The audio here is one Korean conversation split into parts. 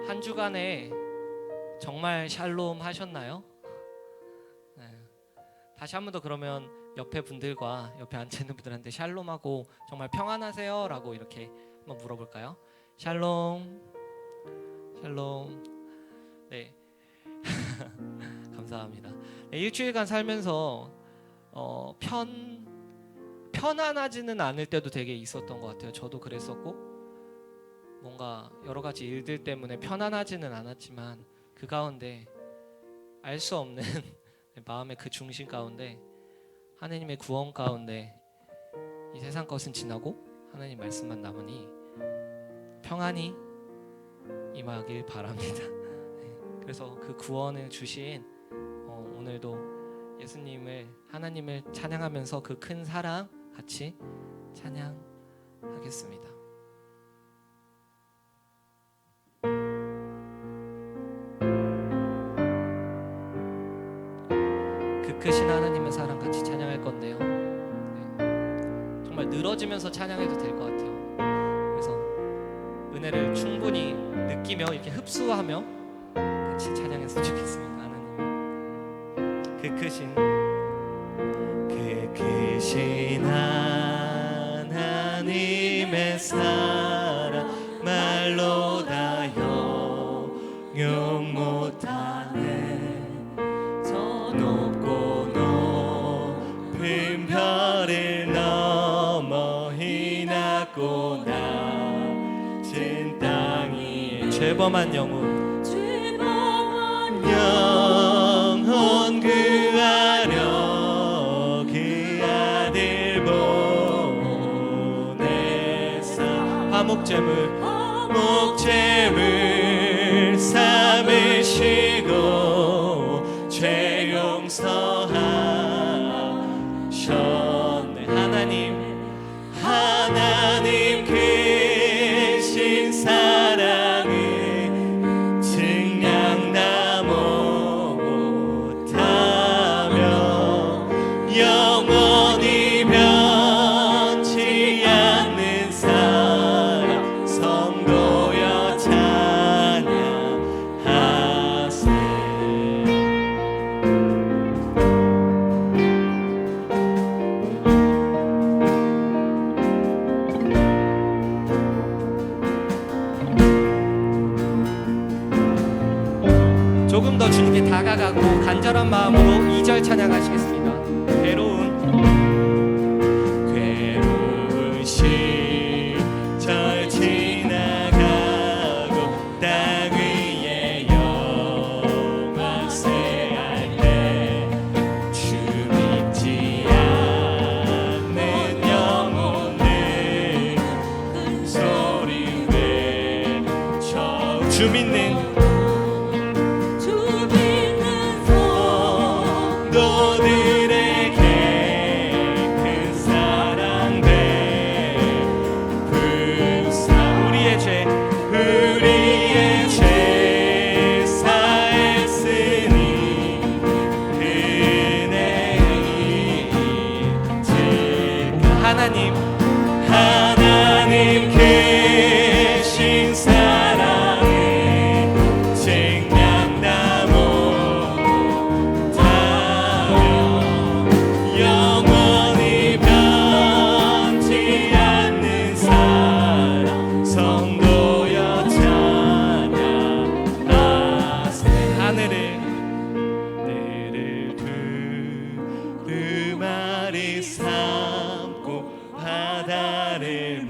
한 주간에 정말 샬롬 하셨나요? 네. 다시 한 번 더 그러면 옆에 분들과 옆에 앉아 있는 분들한테 샬롬하고 정말 평안하세요? 라고 이렇게 한번 물어볼까요? 샬롬, 샬롬. 네. 감사합니다. 네, 일주일간 살면서 편안하지는 않을 때도 되게 있었던 것 같아요. 저도 그랬었고, 뭔가 여러 가지 일들 때문에 편안하지는 않았지만 그 가운데 알 수 없는 마음의 그 중심 가운데 하나님의 구원 가운데 이 세상 것은 지나고 하나님 말씀만 남으니 평안이 임하길 바랍니다. 그래서 그 구원을 주신 오늘도 예수님을, 하나님을 찬양하면서 그 큰 사랑 같이 찬양하겠습니다. 그 크신 하나님의 사랑 같이 찬양할 건데요. 네. 정말 늘어지면서 찬양해도 될 것 같아요. 그래서 은혜를 충분히 느끼며 이렇게 흡수하며 같이 찬양했으면 좋겠습니다. 하나님 그 크신 하나님의 사랑 말로 다 형용 못하네. 저 높고 높은 별을 넘어 이 낮고 낮은 땅이 죄범한 영혼 구하려 그 아들 보내사 화목제물 삼으시고 죄 용서하셨네. 하나님 크신 사랑을 증량 다 못하며 영원히 변치 않는 사랑 성도여 찬양하세. 조금 더 주님께 다가가고 간절한 마음으로 2절 찬양하시겠습니다. 괴로운 시절 지나가고 땅 위에 영광세할 때 주 믿지 않는 영혼들 큰 소리 외쳐 주 믿는 너들에게 큰 사랑 베푸사 우리의 죄 사했으니 은혜이 있을까. 하나님 크신 사랑을 증량 다 못하며 영원히 변치 않는 사랑 성도여 찬양하세. 하늘을 두루마리 삼고 바다를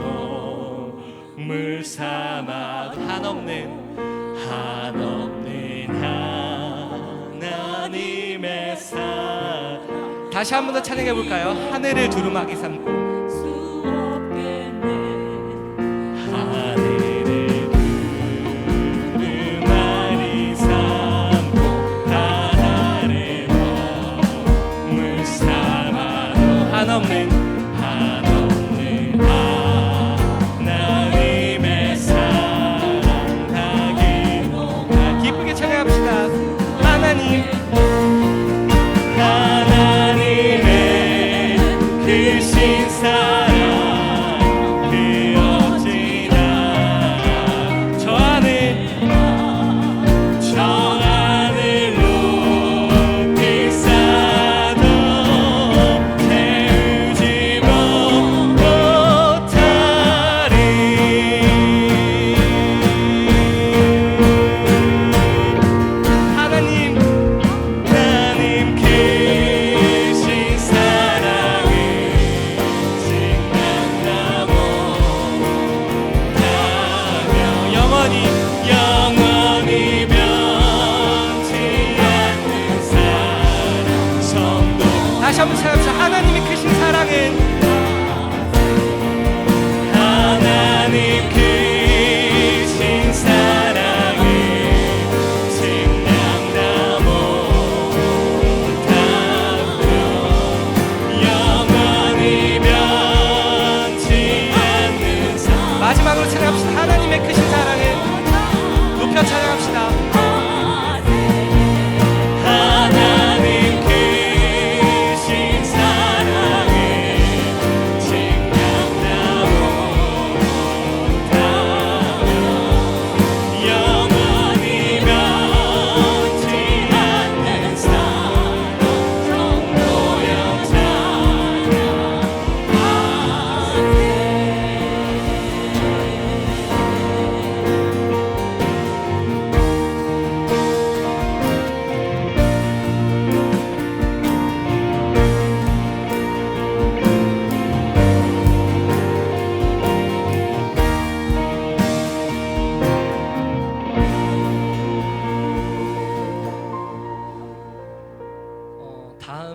몸을 삼아 한없는 하나님의 사랑. 다시 한 번 더 찬양해 볼까요? 하늘을 두루마기 삼고 하늘을 두루마리 삼고 바다를 몸을 삼아도 한없는 하나님의 사랑 하기로 기쁘게 찬양합시다. 하나님의 크신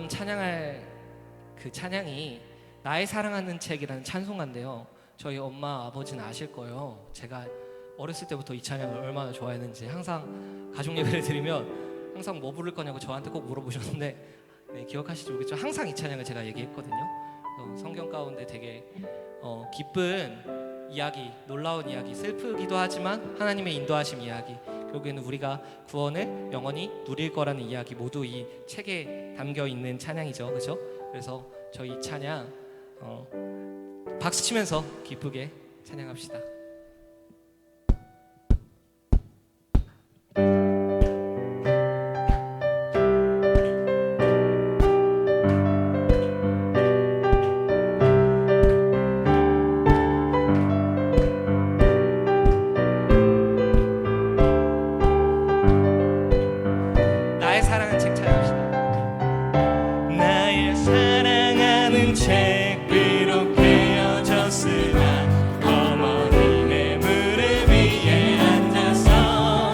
오늘 찬양할 그 찬양이 나의 사랑하는 책이라는 찬송가인데요. 저희 엄마 아버지는 아실 거예요. 제가 어렸을 때부터 이 찬양을 얼마나 좋아했는지. 항상 가족 예배를 드리면 항상 뭐 부를 거냐고 저한테 꼭 물어보셨는데, 네, 기억하실지 모르겠죠. 항상 이 찬양을 제가 얘기했거든요. 성경 가운데 되게 기쁜 이야기, 놀라운 이야기, 슬프기도 하지만 하나님의 인도하심 이야기, 결국에는 우리가 구원을 영원히 누릴 거라는 이야기, 모두 이 책에 담겨 있는 찬양이죠, 그렇죠? 그래서 저희 이 찬양 박수 치면서 기쁘게 찬양합시다. 나의 사랑하는 책 찬양합시다. 나의 사랑하는 책 비록 헤어졌으나 어머님의 무릎 위에 앉아서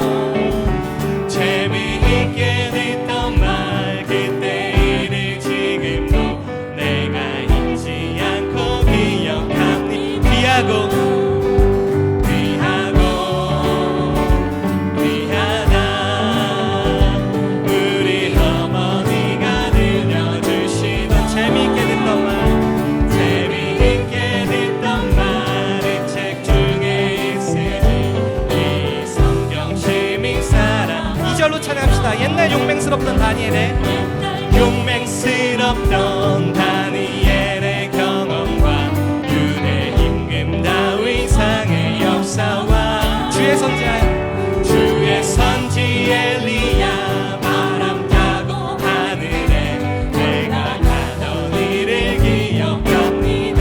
재미있게 듣던 말 그때 일을 지금도 내가 잊지 않고 기억합니다. 귀하고 찬양합시다. 옛날 용맹스럽던 다니엘의 경험과 유대 임금 다윗상의 역사와 주의 선지 엘리야 바람 타고 하늘에 내가 가던 일을 기억합니다.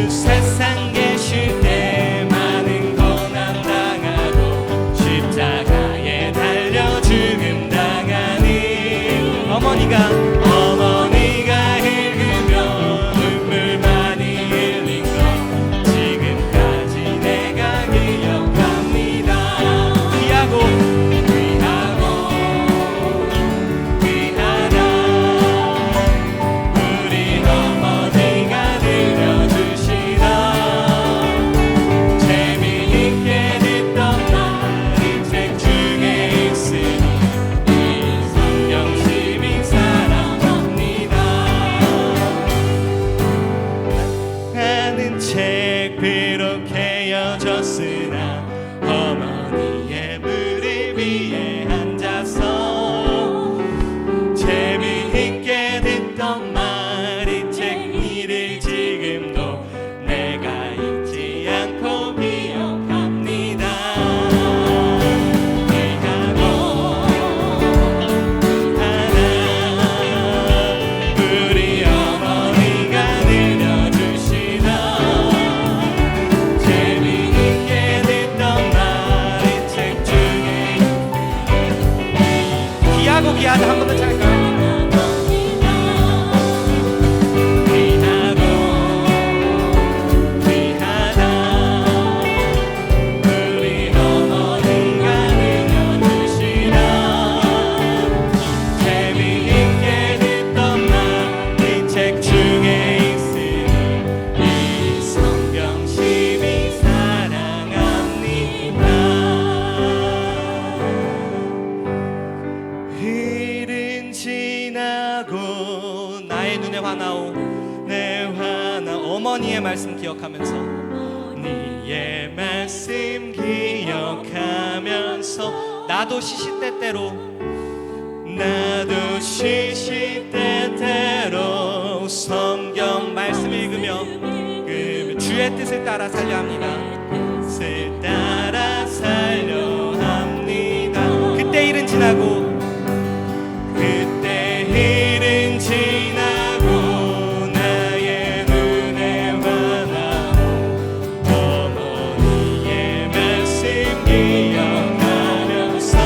세상 계실 때 많은 고난 당하고 십자가에 달려 죽음 당하니 어머니가 흙으며 눈물 많이 흘린 것 지금까지 내가 기억합니다. 귀하다 우리 어머니가 책 비록 헤어졌으나 어머니의 무릎 위에 앉아서 재미있게 듣던 말 이 책 일을 지금도 내가 잊지 않고 기억합니다. 우리 어머니가 들려주시던 귀하다 한 번 더 찾을까요? 우리 어머니가 들려주시던 재미있게 듣던 말 이 책 중에 있으니 이 성경 심히 사랑합니다. 지나고 나의 눈에 화나오 내 화나 어머니의 말씀 기억하면서 네의 말씀 기억하면서 나도 시시때때로 성경 말씀 읽으면서 끊으며 주의 뜻을 따라 살려 합니다. 뜻을 따라 살려 합니다. 그때 일은 지나고 그때 일은 지나고 나의 눈에 환하고 어머니의 말씀 기억하면서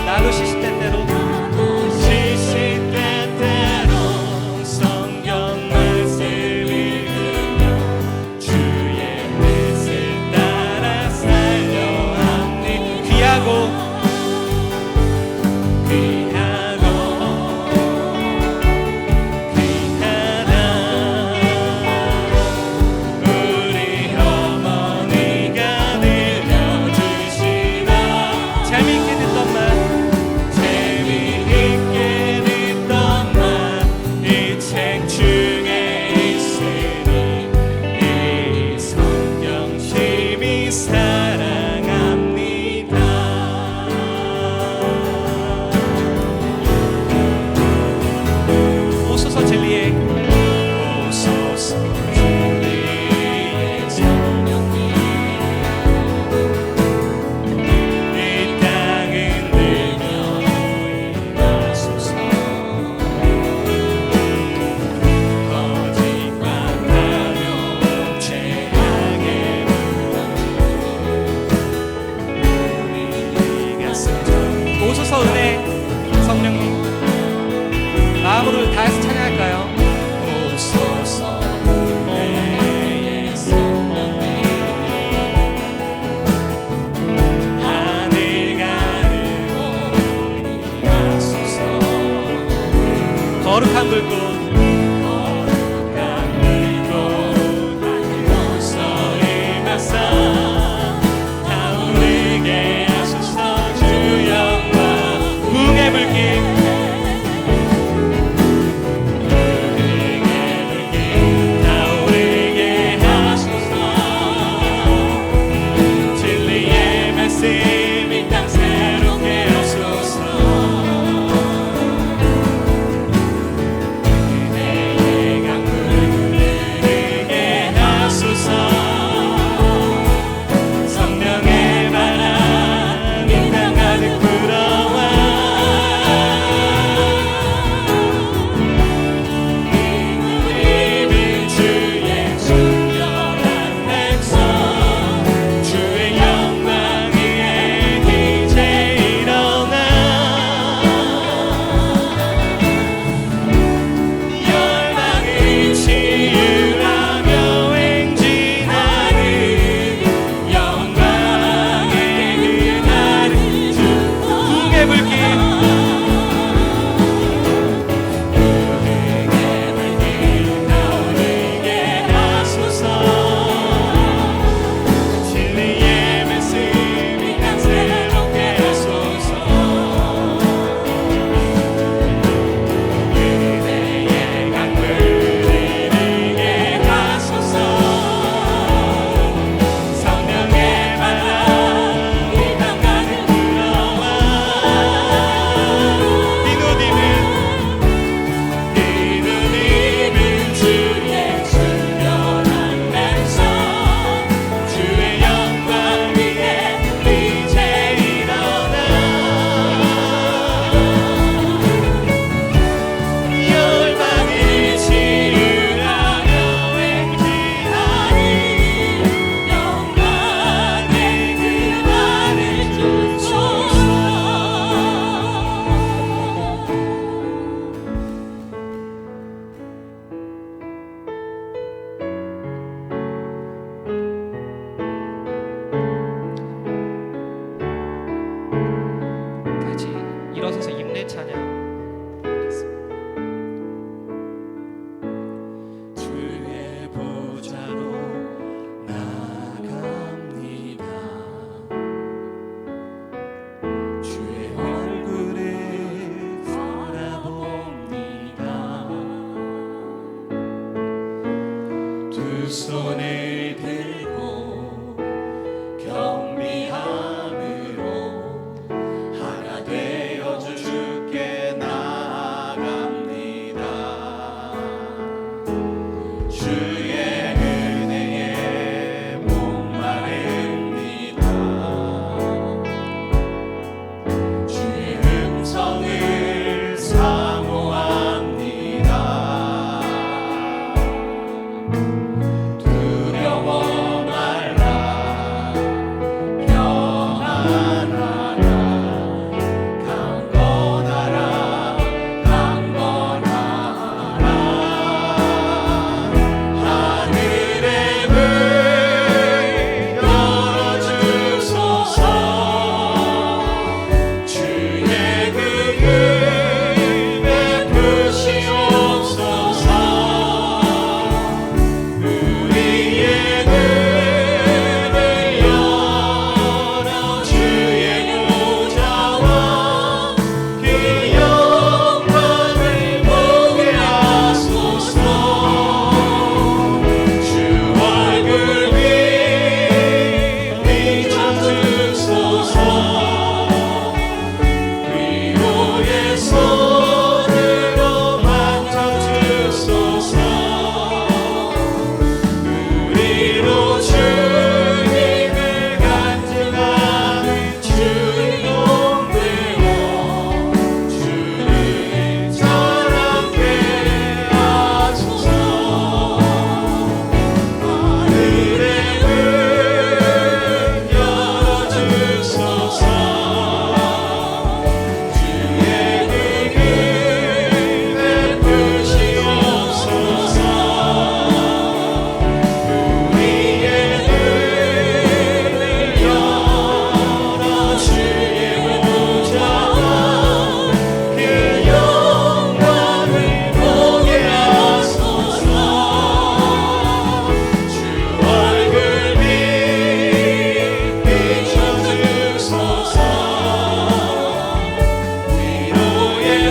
나도 시시때때로 성경 말씀 읽으며 주의 뜻을 따라 살려 합니다. 귀하고 오소서 은혜. 성령님 마음으로 다해서 찬양할까요? 오소서 은혜의 성령님 하늘 가르고 임하소서. 거룩한 불꽃 일어서서 임내 찬양 드리겠습니다. 주의 보좌로 나아갑니다. 주의 얼굴을 바라봅니다. 두 손을 들고 겸비함으로 하나 되어 주께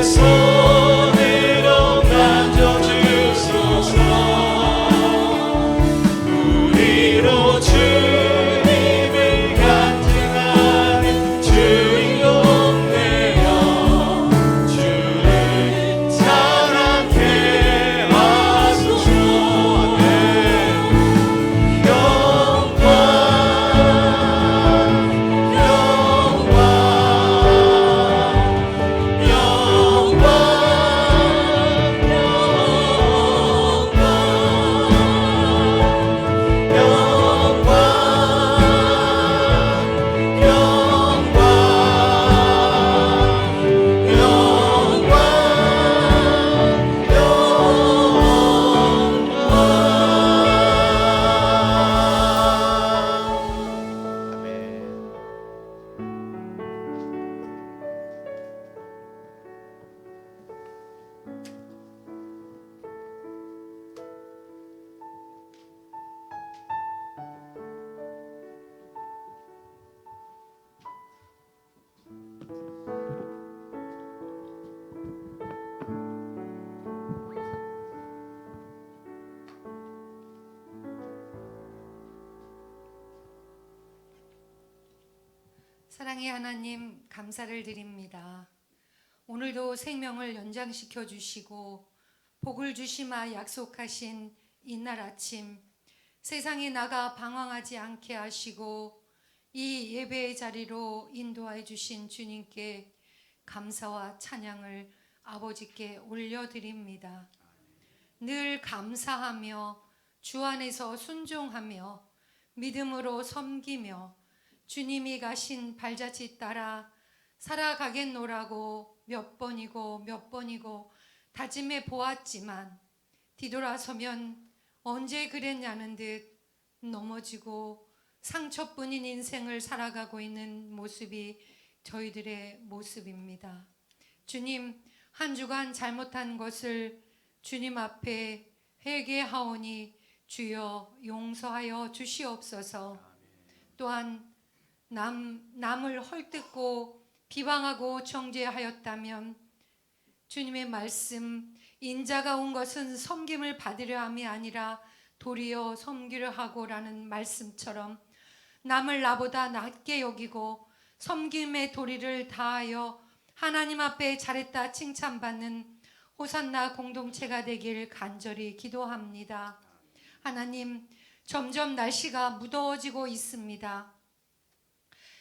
손으로 만져주소서. 우리로 주님을 간증하는 주인공 되어 주를 사랑케 하소서. 사랑의 하나님, 감사를 드립니다. 오늘도 생명을 연장시켜 주시고 복을 주시마 약속하신 이날 아침, 세상에 나가 방황하지 않게 하시고 이 예배의 자리로 인도하여 주신 주님께 감사와 찬양을 아버지께 올려드립니다. 늘 감사하며 주 안에서 순종하며 믿음으로 섬기며 주님이 가신 발자취 따라 살아가겠노라고 몇 번이고 다짐해 보았지만 뒤돌아서면 언제 그랬냐는 듯 넘어지고 상처뿐인 인생을 살아가고 있는 모습이 저희들의 모습입니다. 주님, 한 주간 잘못한 것을 주님 앞에 회개하오니 주여 용서하여 주시옵소서. 또한 남을 헐뜯고 비방하고 정죄하였다면 주님의 말씀, 인자가 온 것은 섬김을 받으려 함이 아니라 도리어 섬기려 하고라는 말씀처럼 남을 나보다 낮게 여기고 섬김의 도리를 다하여 하나님 앞에 잘했다 칭찬받는 호산나 공동체가 되길 간절히 기도합니다. 하나님, 점점 날씨가 무더워지고 있습니다.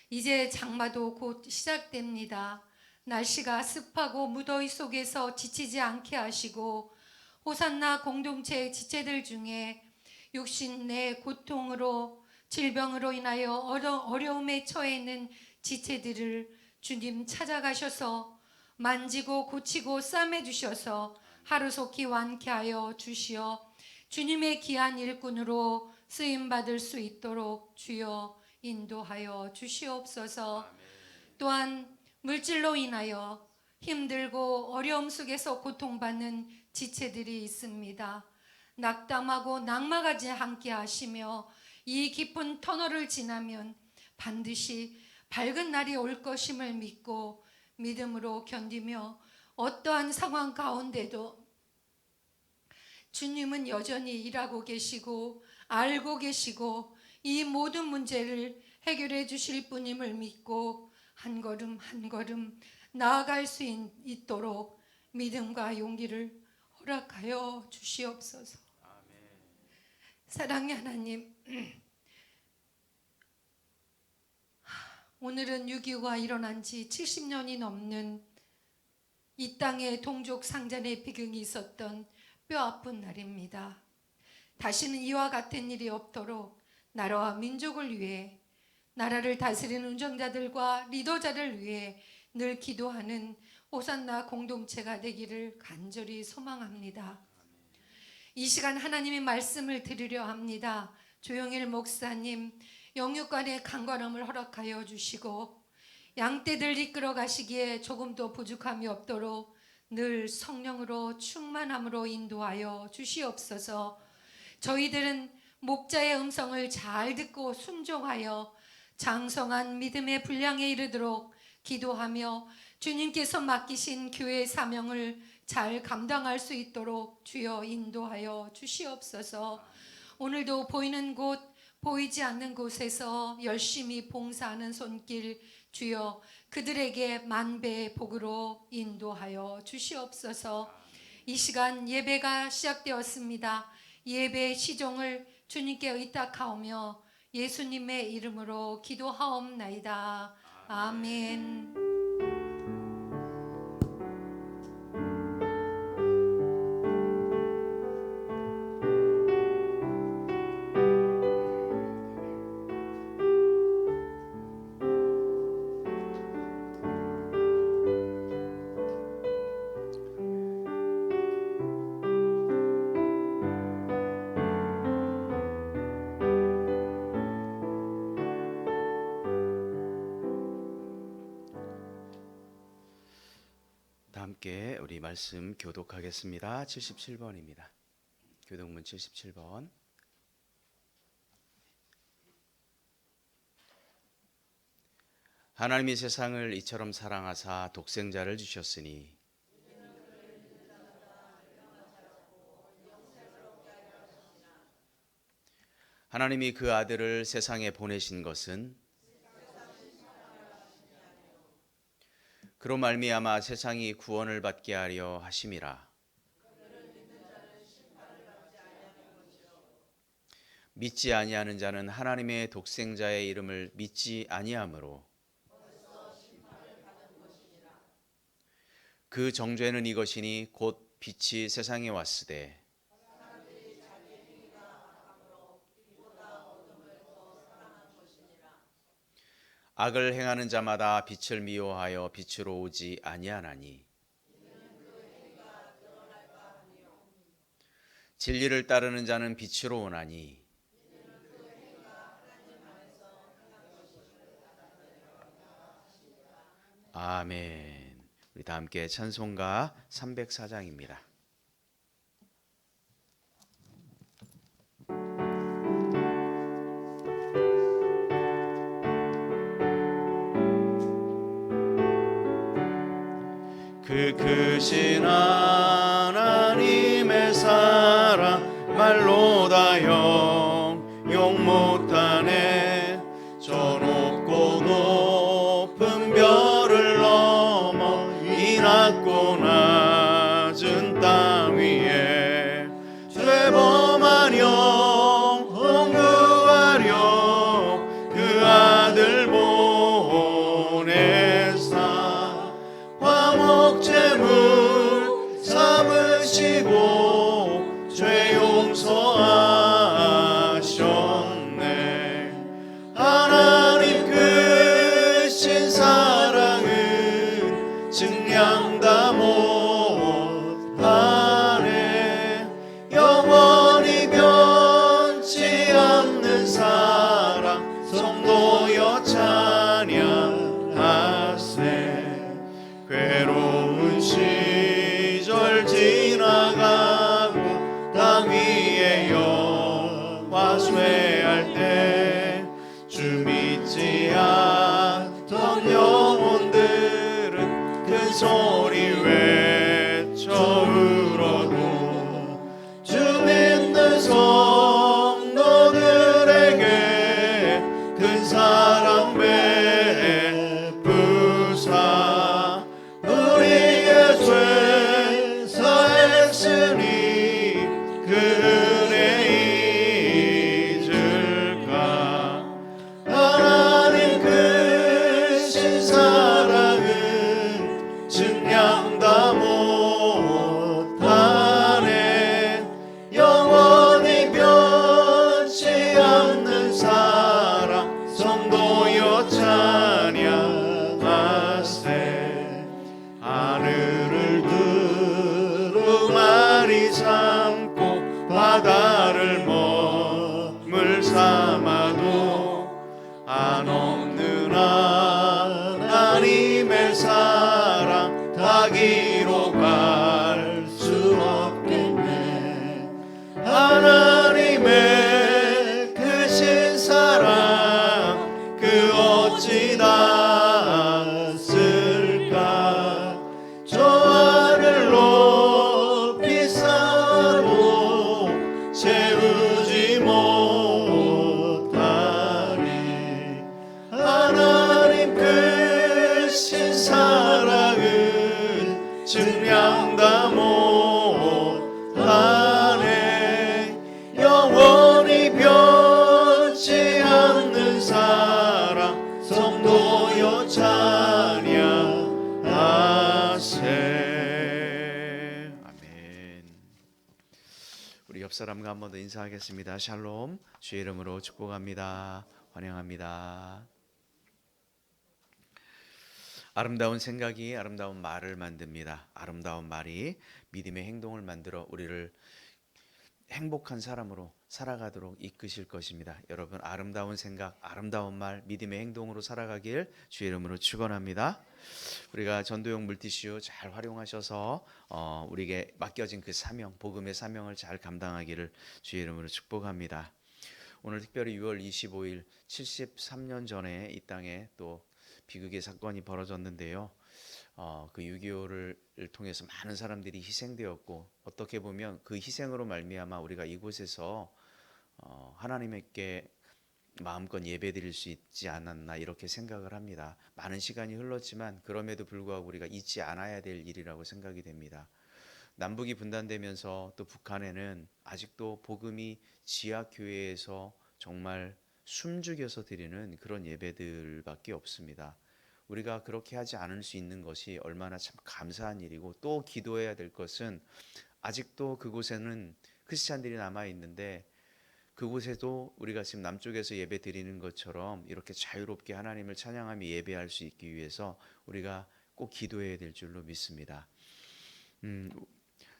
이제 장마도 곧 시작됩니다. 날씨가 습하고 무더위 속에서 지치지 않게 하시고 호산나 공동체의 지체들 중에 육신 내 고통으로 질병으로 인하여 어려움에 처해 있는 지체들을 주님 찾아가셔서 만지고 고치고 싸매 주셔서 하루속히 완쾌하여 주시어 주님의 귀한 일꾼으로 쓰임받을 수 있도록 주여 인도하여 주시옵소서. 또한 물질로 인하여 힘들고 어려움 속에서 고통받는 지체들이 있습니다. 낙담하고 낙마하지 않게 하시며 이 깊은 터널을 지나면 반드시 밝은 날이 올 것임을 믿고 믿음으로 견디며 어떠한 상황 가운데도 주님은 여전히 일하고 계시고 알고 계시고 이 모든 문제를 해결해 주실 분임을 믿고 한 걸음 한 걸음 나아갈 수 있도록 믿음과 용기를 허락하여 주시옵소서. 사랑의 하나님, 오늘은 6.25가 일어난 지 70년이 넘는 이 땅에 동족 상잔의 비극이 있었던 뼈아픈 날입니다. 다시는 이와 같은 일이 없도록 나라와 민족을 위해, 나라를 다스리는 운정자들과 리더자를 위해 늘 기도하는 호산나 공동체가 되기를 간절히 소망합니다. 이 시간 하나님의 말씀을 들으려 합니다. 조영일 목사님, 영육간의 강건함을 허락하여 주시고 양떼들 이끌어 가시기에 조금도 부족함이 없도록 늘 성령으로 충만함으로 인도하여 주시옵소서. 저희들은 목자의 음성을 잘 듣고 순종하여 장성한 믿음의 분량에 이르도록 기도하며 주님께서 맡기신 교회의 사명을 잘 감당할 수 있도록 주여 인도하여 주시옵소서. 오늘도 보이는 곳 보이지 않는 곳에서 열심히 봉사하는 손길 주여 그들에게 만배의 복으로 인도하여 주시옵소서. 이 시간 예배가 시작되었습니다. 예배의 시종을 주님께 의탁하오며 예수님의 이름으로 기도하옵나이다. 아멘. 함께 우리 말씀 교독하겠습니다. 77번입니다. 교독문 77번. 하나님이 세상을 이처럼 사랑하사 독생자를 주셨으니 하나님이 그 아들을 세상에 보내신 것은 그로 말미암아 세상이 구원을 받게 하려 하심이라. 믿지 아니하는 자는 하나님의 독생자의 이름을 믿지 아니하므로 그 정죄는 이것이니 곧 빛이 세상에 왔으되 악을 행하는 자마다 빛을 미워하여 빛으로 오지 아니하나니 진리를 따르는 자는 빛으로 오나니 아멘. 우리 다 함께 찬송가 304장입니다. 그 크신 하나님의 사랑 말로 다 형용 못하네. 저 높고 높은 별을 넘어 이 낮고 낮은 땅 위에 죄범한 영혼 구하려 그 아들 보내사 화목제물 삼으시고 죄 용서하셨네. 하나님 크신 사랑은 증량 다 못하네. 영원히 변치 않는 사랑 성도여 찬양하세. 괴로운 시절 지나가고 땅 위에 영화 쇠할 때 주 믿지 않던 영혼들은 큰 소리 외쳐 울어도 주 믿는 성도들에게 큰 사랑 베푸사 우리의 죄 사했으니 그 은혜 잊을까. 하나님 크신 사랑은 증량 다 못하네. 영원히 변치 않는 사랑 성도여 찬양하세. 하늘을 두루마리 삼고 바다를 머물 삼아도 안 없는 하나님의 사랑 다 기록할 수 없겠네. 하나님의 크신 사랑 그 어찌 닿았을까. 증명다 못하네. 영원히 변치 않는 사랑 성도여 찬양하세. 아멘. 우리 옆 사람과 한 번 더 인사하겠습니다. 샬롬. 주의 이름으로 축복합니다. 환영합니다. 아름다운 생각이 아름다운 말을 만듭니다. 아름다운 말이 믿음의 행동을 만들어 우리를 행복한 사람으로 살아가도록 이끄실 것입니다. 여러분, 아름다운 생각, 아름다운 말, 믿음의 행동으로 살아가길 주의 이름으로 축원합니다. 우리가 전도용 물티슈 잘 활용하셔서 우리에게 맡겨진 그 사명, 복음의 사명을 잘 감당하기를 주의 이름으로 축복합니다. 오늘 특별히 6월 25일 73년 전에 이 땅에 또 비극의 사건이 벌어졌는데요. 그 6.25를 통해서 많은 사람들이 희생되었고, 어떻게 보면 그 희생으로 말미암아 우리가 이곳에서 하나님께 마음껏 예배드릴 수 있지 않았나 이렇게 생각을 합니다. 많은 시간이 흘렀지만 그럼에도 불구하고 우리가 잊지 않아야 될 일이라고 생각이 됩니다. 남북이 분단되면서 또 북한에는 아직도 복음이 지하교회에서 정말 숨죽여서 드리는 그런 예배들밖에 없습니다. 우리가 그렇게 하지 않을 수 있는 것이 얼마나 참 감사한 일이고, 또 기도해야 될 것은 아직도 그곳에는 크리스찬들이 남아 있는데 그곳에도 우리가 지금 남쪽에서 예배 드리는 것처럼 이렇게 자유롭게 하나님을 찬양하며 예배할 수 있기 위해서 우리가 꼭 기도해야 될 줄로 믿습니다.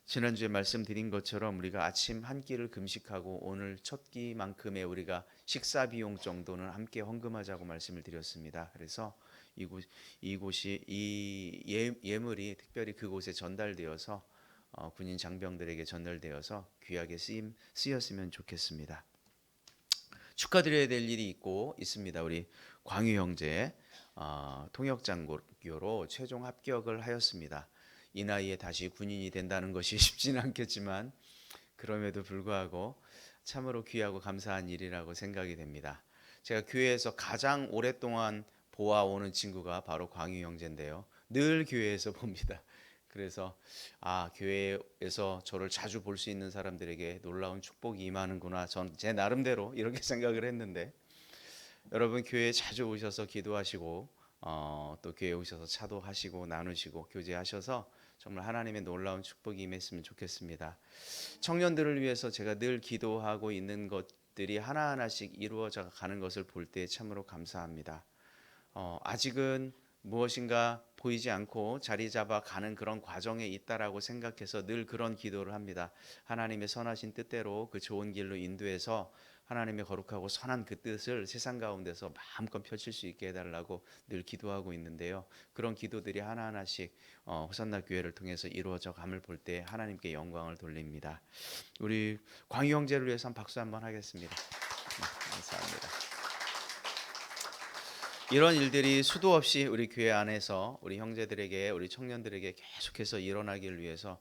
지난주에 말씀드린 것처럼 우리가 아침 한 끼를 금식하고 오늘 첫 끼만큼의 우리가 식사 비용 정도는 함께 헌금하자고 말씀을 드렸습니다. 그래서 이곳이 이 예물이 특별히 그곳에 전달되어서 군인 장병들에게 전달되어서 귀하게 쓰였으면 좋겠습니다. 축하드려야 될 일이 있습니다. 우리 광유 형제 통역장교로 최종 합격을 하였습니다. 이 나이에 다시 군인이 된다는 것이 쉽지는 않겠지만 그럼에도 불구하고 참으로 귀하고 감사한 일이라고 생각이 됩니다. 제가 교회에서 가장 오랫동안 보아오는 친구가 바로 광유 형제인데요. 늘 교회에서 봅니다. 그래서 교회에서 저를 자주 볼 수 있는 사람들에게 놀라운 축복이 임하는구나, 전 제 나름대로 이렇게 생각을 했는데, 여러분 교회에 자주 오셔서 기도하시고 또 교회에 오셔서 차도하시고 나누시고 교제하셔서 정말 하나님의 놀라운 축복이 임했으면 좋겠습니다. 청년들을 위해서 제가 늘 기도하고 있는 것들이 하나하나씩 이루어져 가는 것을 볼 때 참으로 감사합니다. 아직은 무엇인가 보이지 않고 자리 잡아 가는 그런 과정에 있다라고 생각해서 늘 그런 기도를 합니다. 하나님의 선하신 뜻대로 그 좋은 길로 인도해서 하나님의 거룩하고 선한 그 뜻을 세상 가운데서 마음껏 펼칠 수 있게 해달라고 늘 기도하고 있는데요. 그런 기도들이 하나하나씩 호산나 교회를 통해서 이루어져 감을 볼 때 하나님께 영광을 돌립니다. 우리 광유 형제를 위해서 박수 한번 하겠습니다. 감사합니다. 이런 일들이 수도 없이 우리 교회 안에서 우리 형제들에게, 우리 청년들에게 계속해서 일어나기를 위해서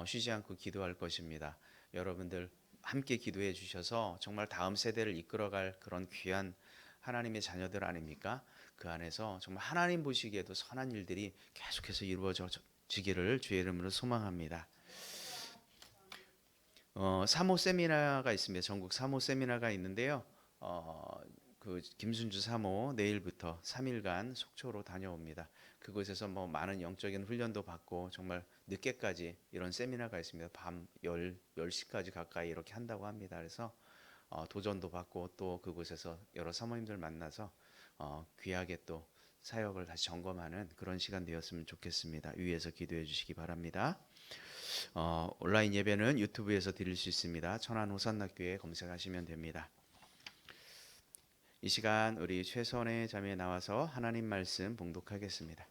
쉬지 않고 기도할 것입니다. 여러분들 함께 기도해 주셔서 정말 다음 세대를 이끌어갈 그런 귀한 하나님의 자녀들 아닙니까? 그 안에서 정말 하나님 보시기에도 선한 일들이 계속해서 이루어지기를 주의 이름으로 소망합니다. 사모 세미나가 있습니다. 전국 사모 세미나가 있는데요. 그 김순주 사모 내일부터 3일간 속초로 다녀옵니다. 그곳에서 많은 영적인 훈련도 받고 정말 늦게까지 이런 세미나가 있습니다. 밤 10시까지 가까이 이렇게 한다고 합니다. 그래서 도전도 받고 또 그곳에서 여러 사모님들 만나서 귀하게 또 사역을 다시 점검하는 그런 시간 되었으면 좋겠습니다. 위에서 기도해 주시기 바랍니다. 온라인 예배는 유튜브에서 드릴 수 있습니다. 천안 호산나교회 검색하시면 됩니다. 이 시간 우리 최선의 자매에 나와서 하나님 말씀 봉독하겠습니다.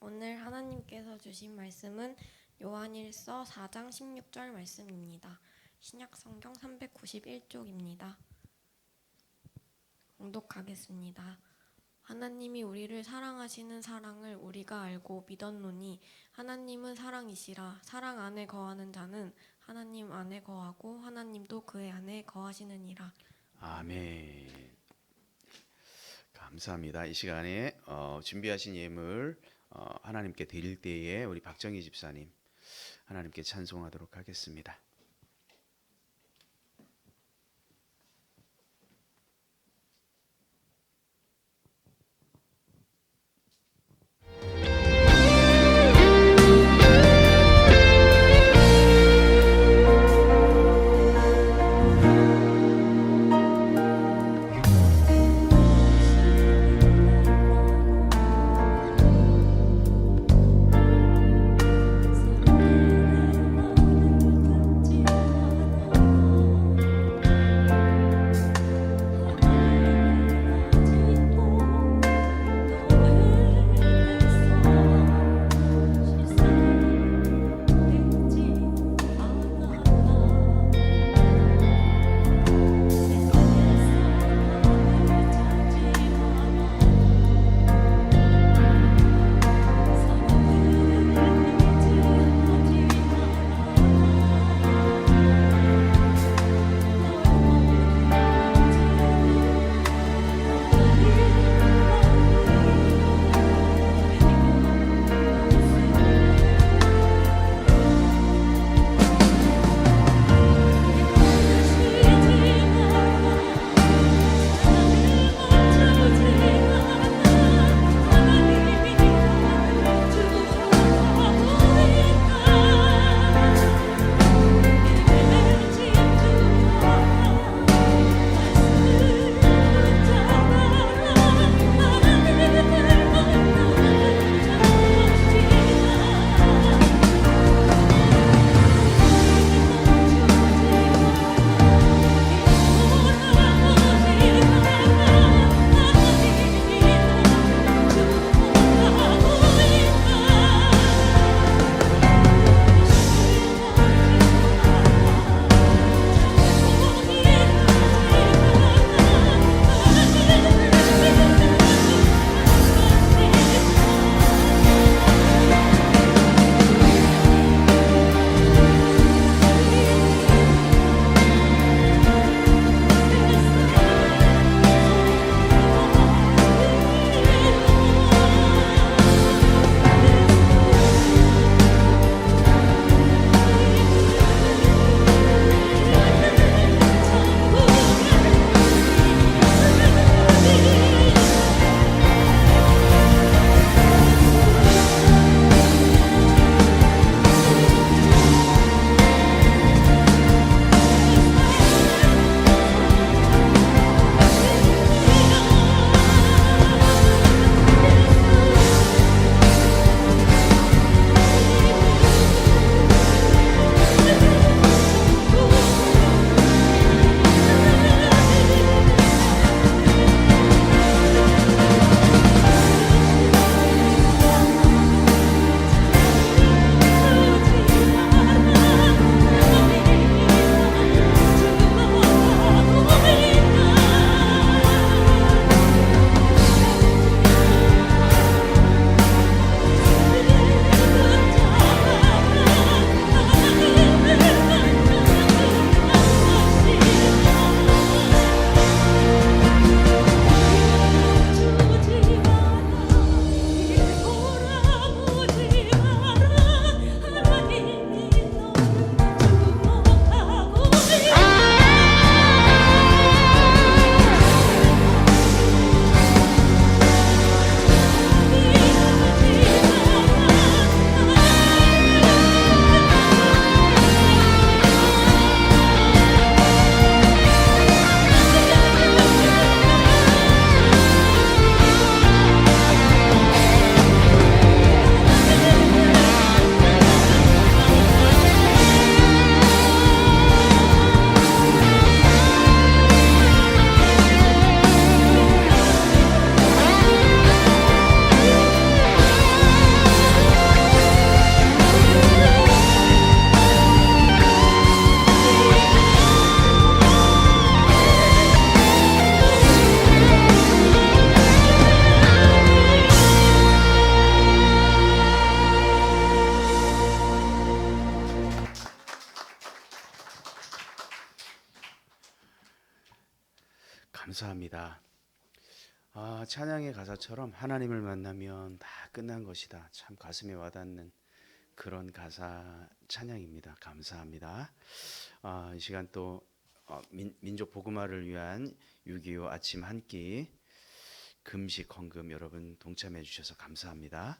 오늘 하나님께서 주신 말씀은 요한일서 4장 16절 말씀입니다. 신약성경 391쪽입니다. 봉독하겠습니다. 하나님이 우리를 사랑하시는 사랑을 우리가 알고 믿었노니 하나님은 사랑이시라. 사랑 안에 거하는 자는 하나님 안에 거하고 하나님도 그의 안에 거하시느니라. 아멘. 감사합니다. 이 시간에 준비하신 예물 하나님께 드릴 때에 우리 박정희 집사님 하나님께 찬송하도록 하겠습니다. 주 감사합니다. 찬양의 가사처럼 하나님을 만나면 다 끝난 것이다. 참 가슴에 와닿는 그런 가사 찬양입니다. 감사합니다. 이 시간 또 민족 복음화를 위한 6.25 아침 한 끼 금식 헌금 여러분 동참해 주셔서 감사합니다.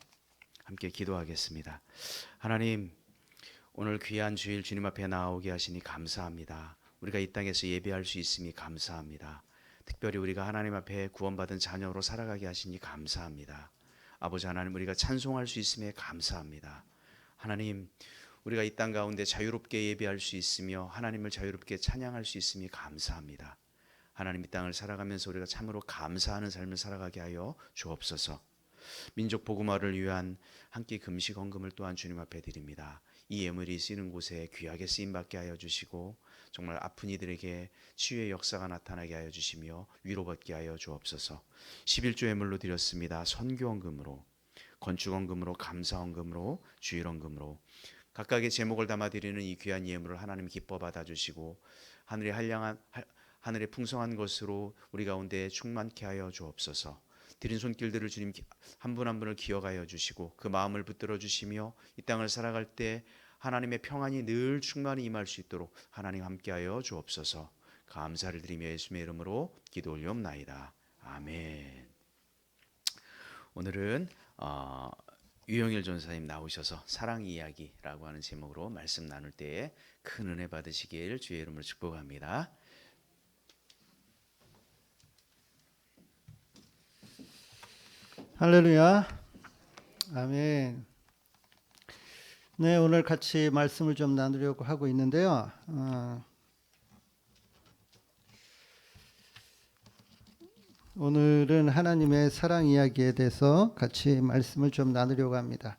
함께 기도하겠습니다. 하나님, 오늘 귀한 주일 주님 앞에 나오게 하시니 감사합니다. 우리가 이 땅에서 예배할 수 있음이 감사합니다. 특별히 우리가 하나님 앞에 구원받은 자녀로 살아가게 하시니 감사합니다. 아버지 하나님, 우리가 찬송할 수 있음에 감사합니다. 하나님, 우리가 이 땅 가운데 자유롭게 예배할 수 있으며 하나님을 자유롭게 찬양할 수 있음이 감사합니다. 하나님, 이 땅을 살아가면서 우리가 참으로 감사하는 삶을 살아가게 하여 주옵소서. 민족 복음화를 위한 한 끼 금식 헌금을 또한 주님 앞에 드립니다. 이 예물이 쓰이는 곳에 귀하게 쓰임받게 하여 주시고 정말 아픈 이들에게 치유의 역사가 나타나게 하여 주시며 위로받게 하여 주옵소서. 11조 예물로 드렸습니다. 선교 헌금으로, 건축 헌금으로, 감사 헌금으로, 주일 헌금으로 각각의 제목을 담아 드리는 이 귀한 예물을 하나님 기뻐 받아 주시고 하늘의 풍성한 것으로 우리 가운데 충만케 하여 주옵소서. 드린 손길들을 주님 한 분 한 분을 기억하여 주시고 그 마음을 붙들어 주시며 이 땅을 살아갈 때 하나님의 평안이 늘 충만히 임할 수 있도록 하나님 함께하여 주옵소서. 감사를 드리며 예수님의 이름으로 기도 올리옵나이다. 아멘. 오늘은 유영일 전사님 나오셔서 사랑 이야기라고 하는 제목으로 말씀 나눌 때에 큰 은혜 받으시길 주의 이름으로 축복합니다. 할렐루야. 아멘. 네, 오늘 같이 말씀을 좀 나누려고 하고 있는데요. 오늘은 하나님의 사랑 이야기에 대해서 같이 말씀을 좀 나누려고 합니다.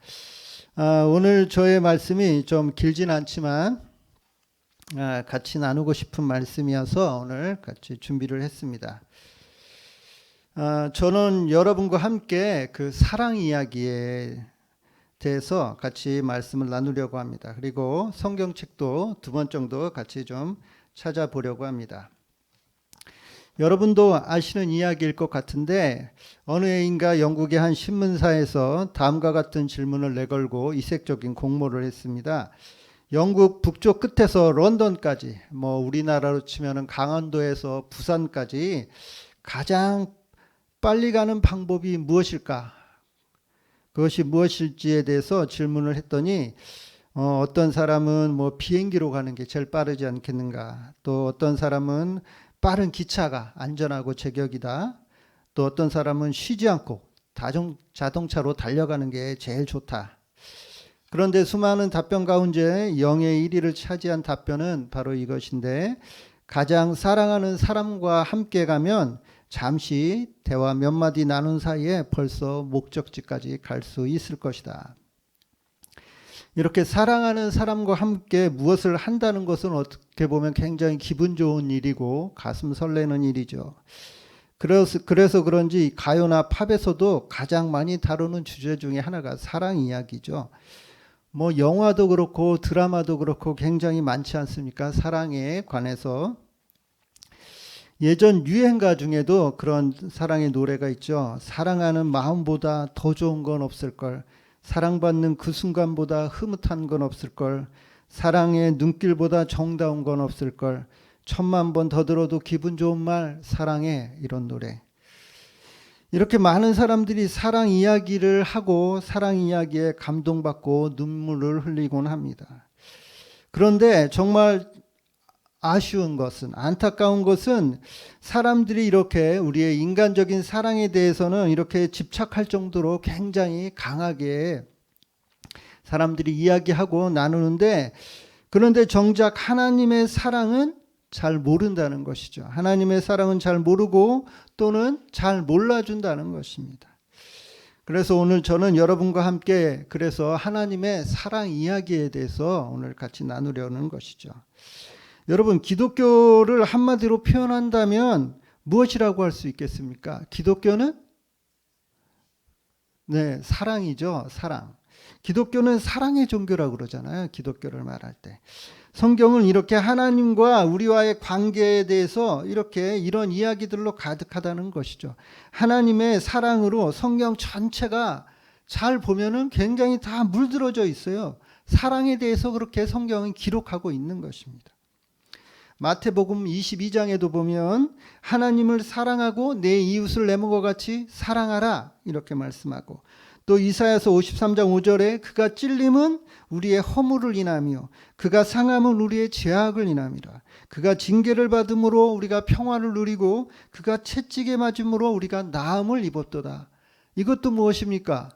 오늘 저의 말씀이 좀 길진 않지만 같이 나누고 싶은 말씀이어서 오늘 같이 준비를 했습니다. 저는 여러분과 함께 그 사랑 이야기에 대해서 같이 말씀을 나누려고 합니다. 그리고 성경책도 2번 정도 같이 좀 찾아보려고 합니다. 여러분도 아시는 이야기일 것 같은데 어느 해인가 영국의 한 신문사에서 다음과 같은 질문을 내걸고 이색적인 공모를 했습니다. 영국 북쪽 끝에서 런던까지, 우리나라로 치면은 강원도에서 부산까지 가장 빨리 가는 방법이 무엇일까? 그것이 무엇일지에 대해서 질문을 했더니 어떤 사람은 비행기로 가는 게 제일 빠르지 않겠는가? 또 어떤 사람은 빠른 기차가 안전하고 제격이다. 또 어떤 사람은 쉬지 않고 자동차로 달려가는 게 제일 좋다. 그런데 수많은 답변 가운데 영의 1위를 차지한 답변은 바로 이것인데 가장 사랑하는 사람과 함께 가면 잠시 대화 몇 마디 나눈 사이에 벌써 목적지까지 갈 수 있을 것이다. 이렇게 사랑하는 사람과 함께 무엇을 한다는 것은 어떻게 보면 굉장히 기분 좋은 일이고 가슴 설레는 일이죠. 그래서 그런지 가요나 팝에서도 가장 많이 다루는 주제 중에 하나가 사랑 이야기죠. 영화도 그렇고 드라마도 그렇고 굉장히 많지 않습니까? 사랑에 관해서. 예전 유행가 중에도 그런 사랑의 노래가 있죠. 사랑하는 마음보다 더 좋은 건 없을걸. 사랑받는 그 순간보다 흐뭇한 건 없을걸. 사랑의 눈길보다 정다운 건 없을걸. 1000만 번 더 들어도 기분 좋은 말 사랑해. 이런 노래. 이렇게 많은 사람들이 사랑 이야기를 하고 사랑 이야기에 감동받고 눈물을 흘리곤 합니다. 그런데 정말 아쉬운 것은, 안타까운 것은 사람들이 이렇게 우리의 인간적인 사랑에 대해서는 이렇게 집착할 정도로 굉장히 강하게 사람들이 이야기하고 나누는데, 그런데 정작 하나님의 사랑은 잘 모른다는 것이죠. 하나님의 사랑은 잘 모르고 또는 잘 몰라준다는 것입니다. 그래서 오늘 저는 여러분과 함께 그래서 하나님의 사랑 이야기에 대해서 오늘 같이 나누려는 것이죠. 여러분, 기독교를 한마디로 표현한다면 무엇이라고 할 수 있겠습니까? 기독교는 사랑이죠. 사랑. 기독교는 사랑의 종교라고 그러잖아요. 기독교를 말할 때. 성경은 이렇게 하나님과 우리와의 관계에 대해서 이렇게 이런 이야기들로 가득하다는 것이죠. 하나님의 사랑으로 성경 전체가 잘 보면은 굉장히 다 물들어져 있어요. 사랑에 대해서 그렇게 성경은 기록하고 있는 것입니다. 마태복음 22장에도 보면 하나님을 사랑하고 내 이웃을 내 몸과 같이 사랑하라 이렇게 말씀하고, 또 이사야서 53장 5절에 그가 찔림은 우리의 허물을 인하며 그가 상함은 우리의 죄악을 인함이라. 그가 징계를 받음으로 우리가 평화를 누리고 그가 채찍에 맞음으로 우리가 나음을 입었도다. 이것도 무엇입니까?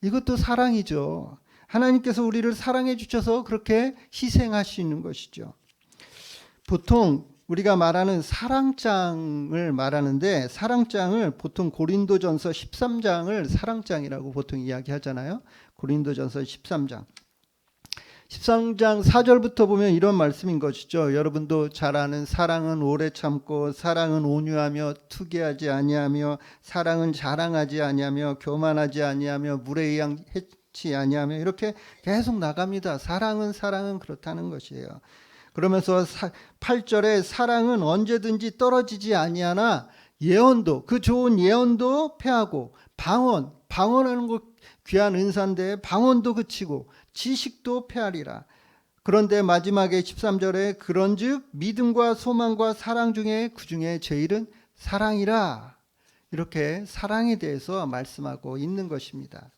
이것도 사랑이죠. 하나님께서 우리를 사랑해 주셔서 그렇게 희생하시는 것이죠. 보통 우리가 말하는 사랑장을 말하는데, 사랑장을 보통 고린도전서 13장을 사랑장이라고 보통 이야기하잖아요. 고린도전서 13장 4절부터 보면 이런 말씀인 것이죠. 여러분도 잘 아는 사랑은 오래 참고 사랑은 온유하며 투기하지 아니하며 사랑은 자랑하지 아니하며 교만하지 아니하며 물에 의향치 아니하며, 이렇게 계속 나갑니다. 사랑은 그렇다는 것이에요. 그러면서 8절에 사랑은 언제든지 떨어지지 아니하나 예언도, 그 좋은 예언도 패하고 방언하는 것 귀한 은사인데 방언도 그치고 지식도 패하리라. 그런데 마지막에 13절에 그런즉 믿음과 소망과 사랑 중에 그 중에 제일은 사랑이라. 이렇게 사랑에 대해서 말씀하고 있는 것입니다.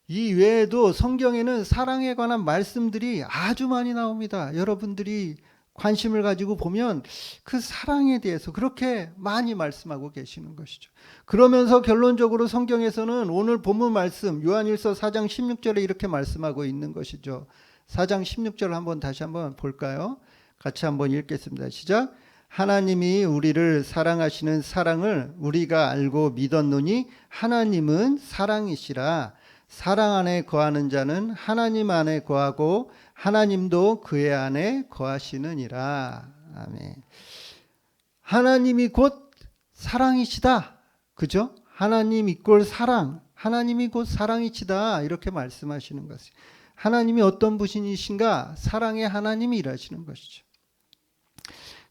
이 외에도 성경에는 사랑에 관한 말씀들이 아주 많이 나옵니다. 여러분들이 관심을 가지고 보면 그 사랑에 대해서 그렇게 많이 말씀하고 계시는 것이죠. 그러면서 결론적으로 성경에서는 오늘 본문 말씀 요한일서 4장 16절에 이렇게 말씀하고 있는 것이죠. 4장 16절 다시 한번 볼까요? 같이 한번 읽겠습니다. 시작. 하나님이 우리를 사랑하시는 사랑을 우리가 알고 믿었노니 하나님은 사랑이시라. 사랑 안에 거하는 자는 하나님 안에 거하고 하나님도 그의 안에 거하시느니라. 아멘. 하나님이 곧 사랑이시다. 그죠? 하나님 이꼴 사랑, 하나님이 곧 사랑이시다. 이렇게 말씀하시는 것이에요. 하나님이 어떤 분이신가? 사랑의 하나님이 일하시는 것이죠.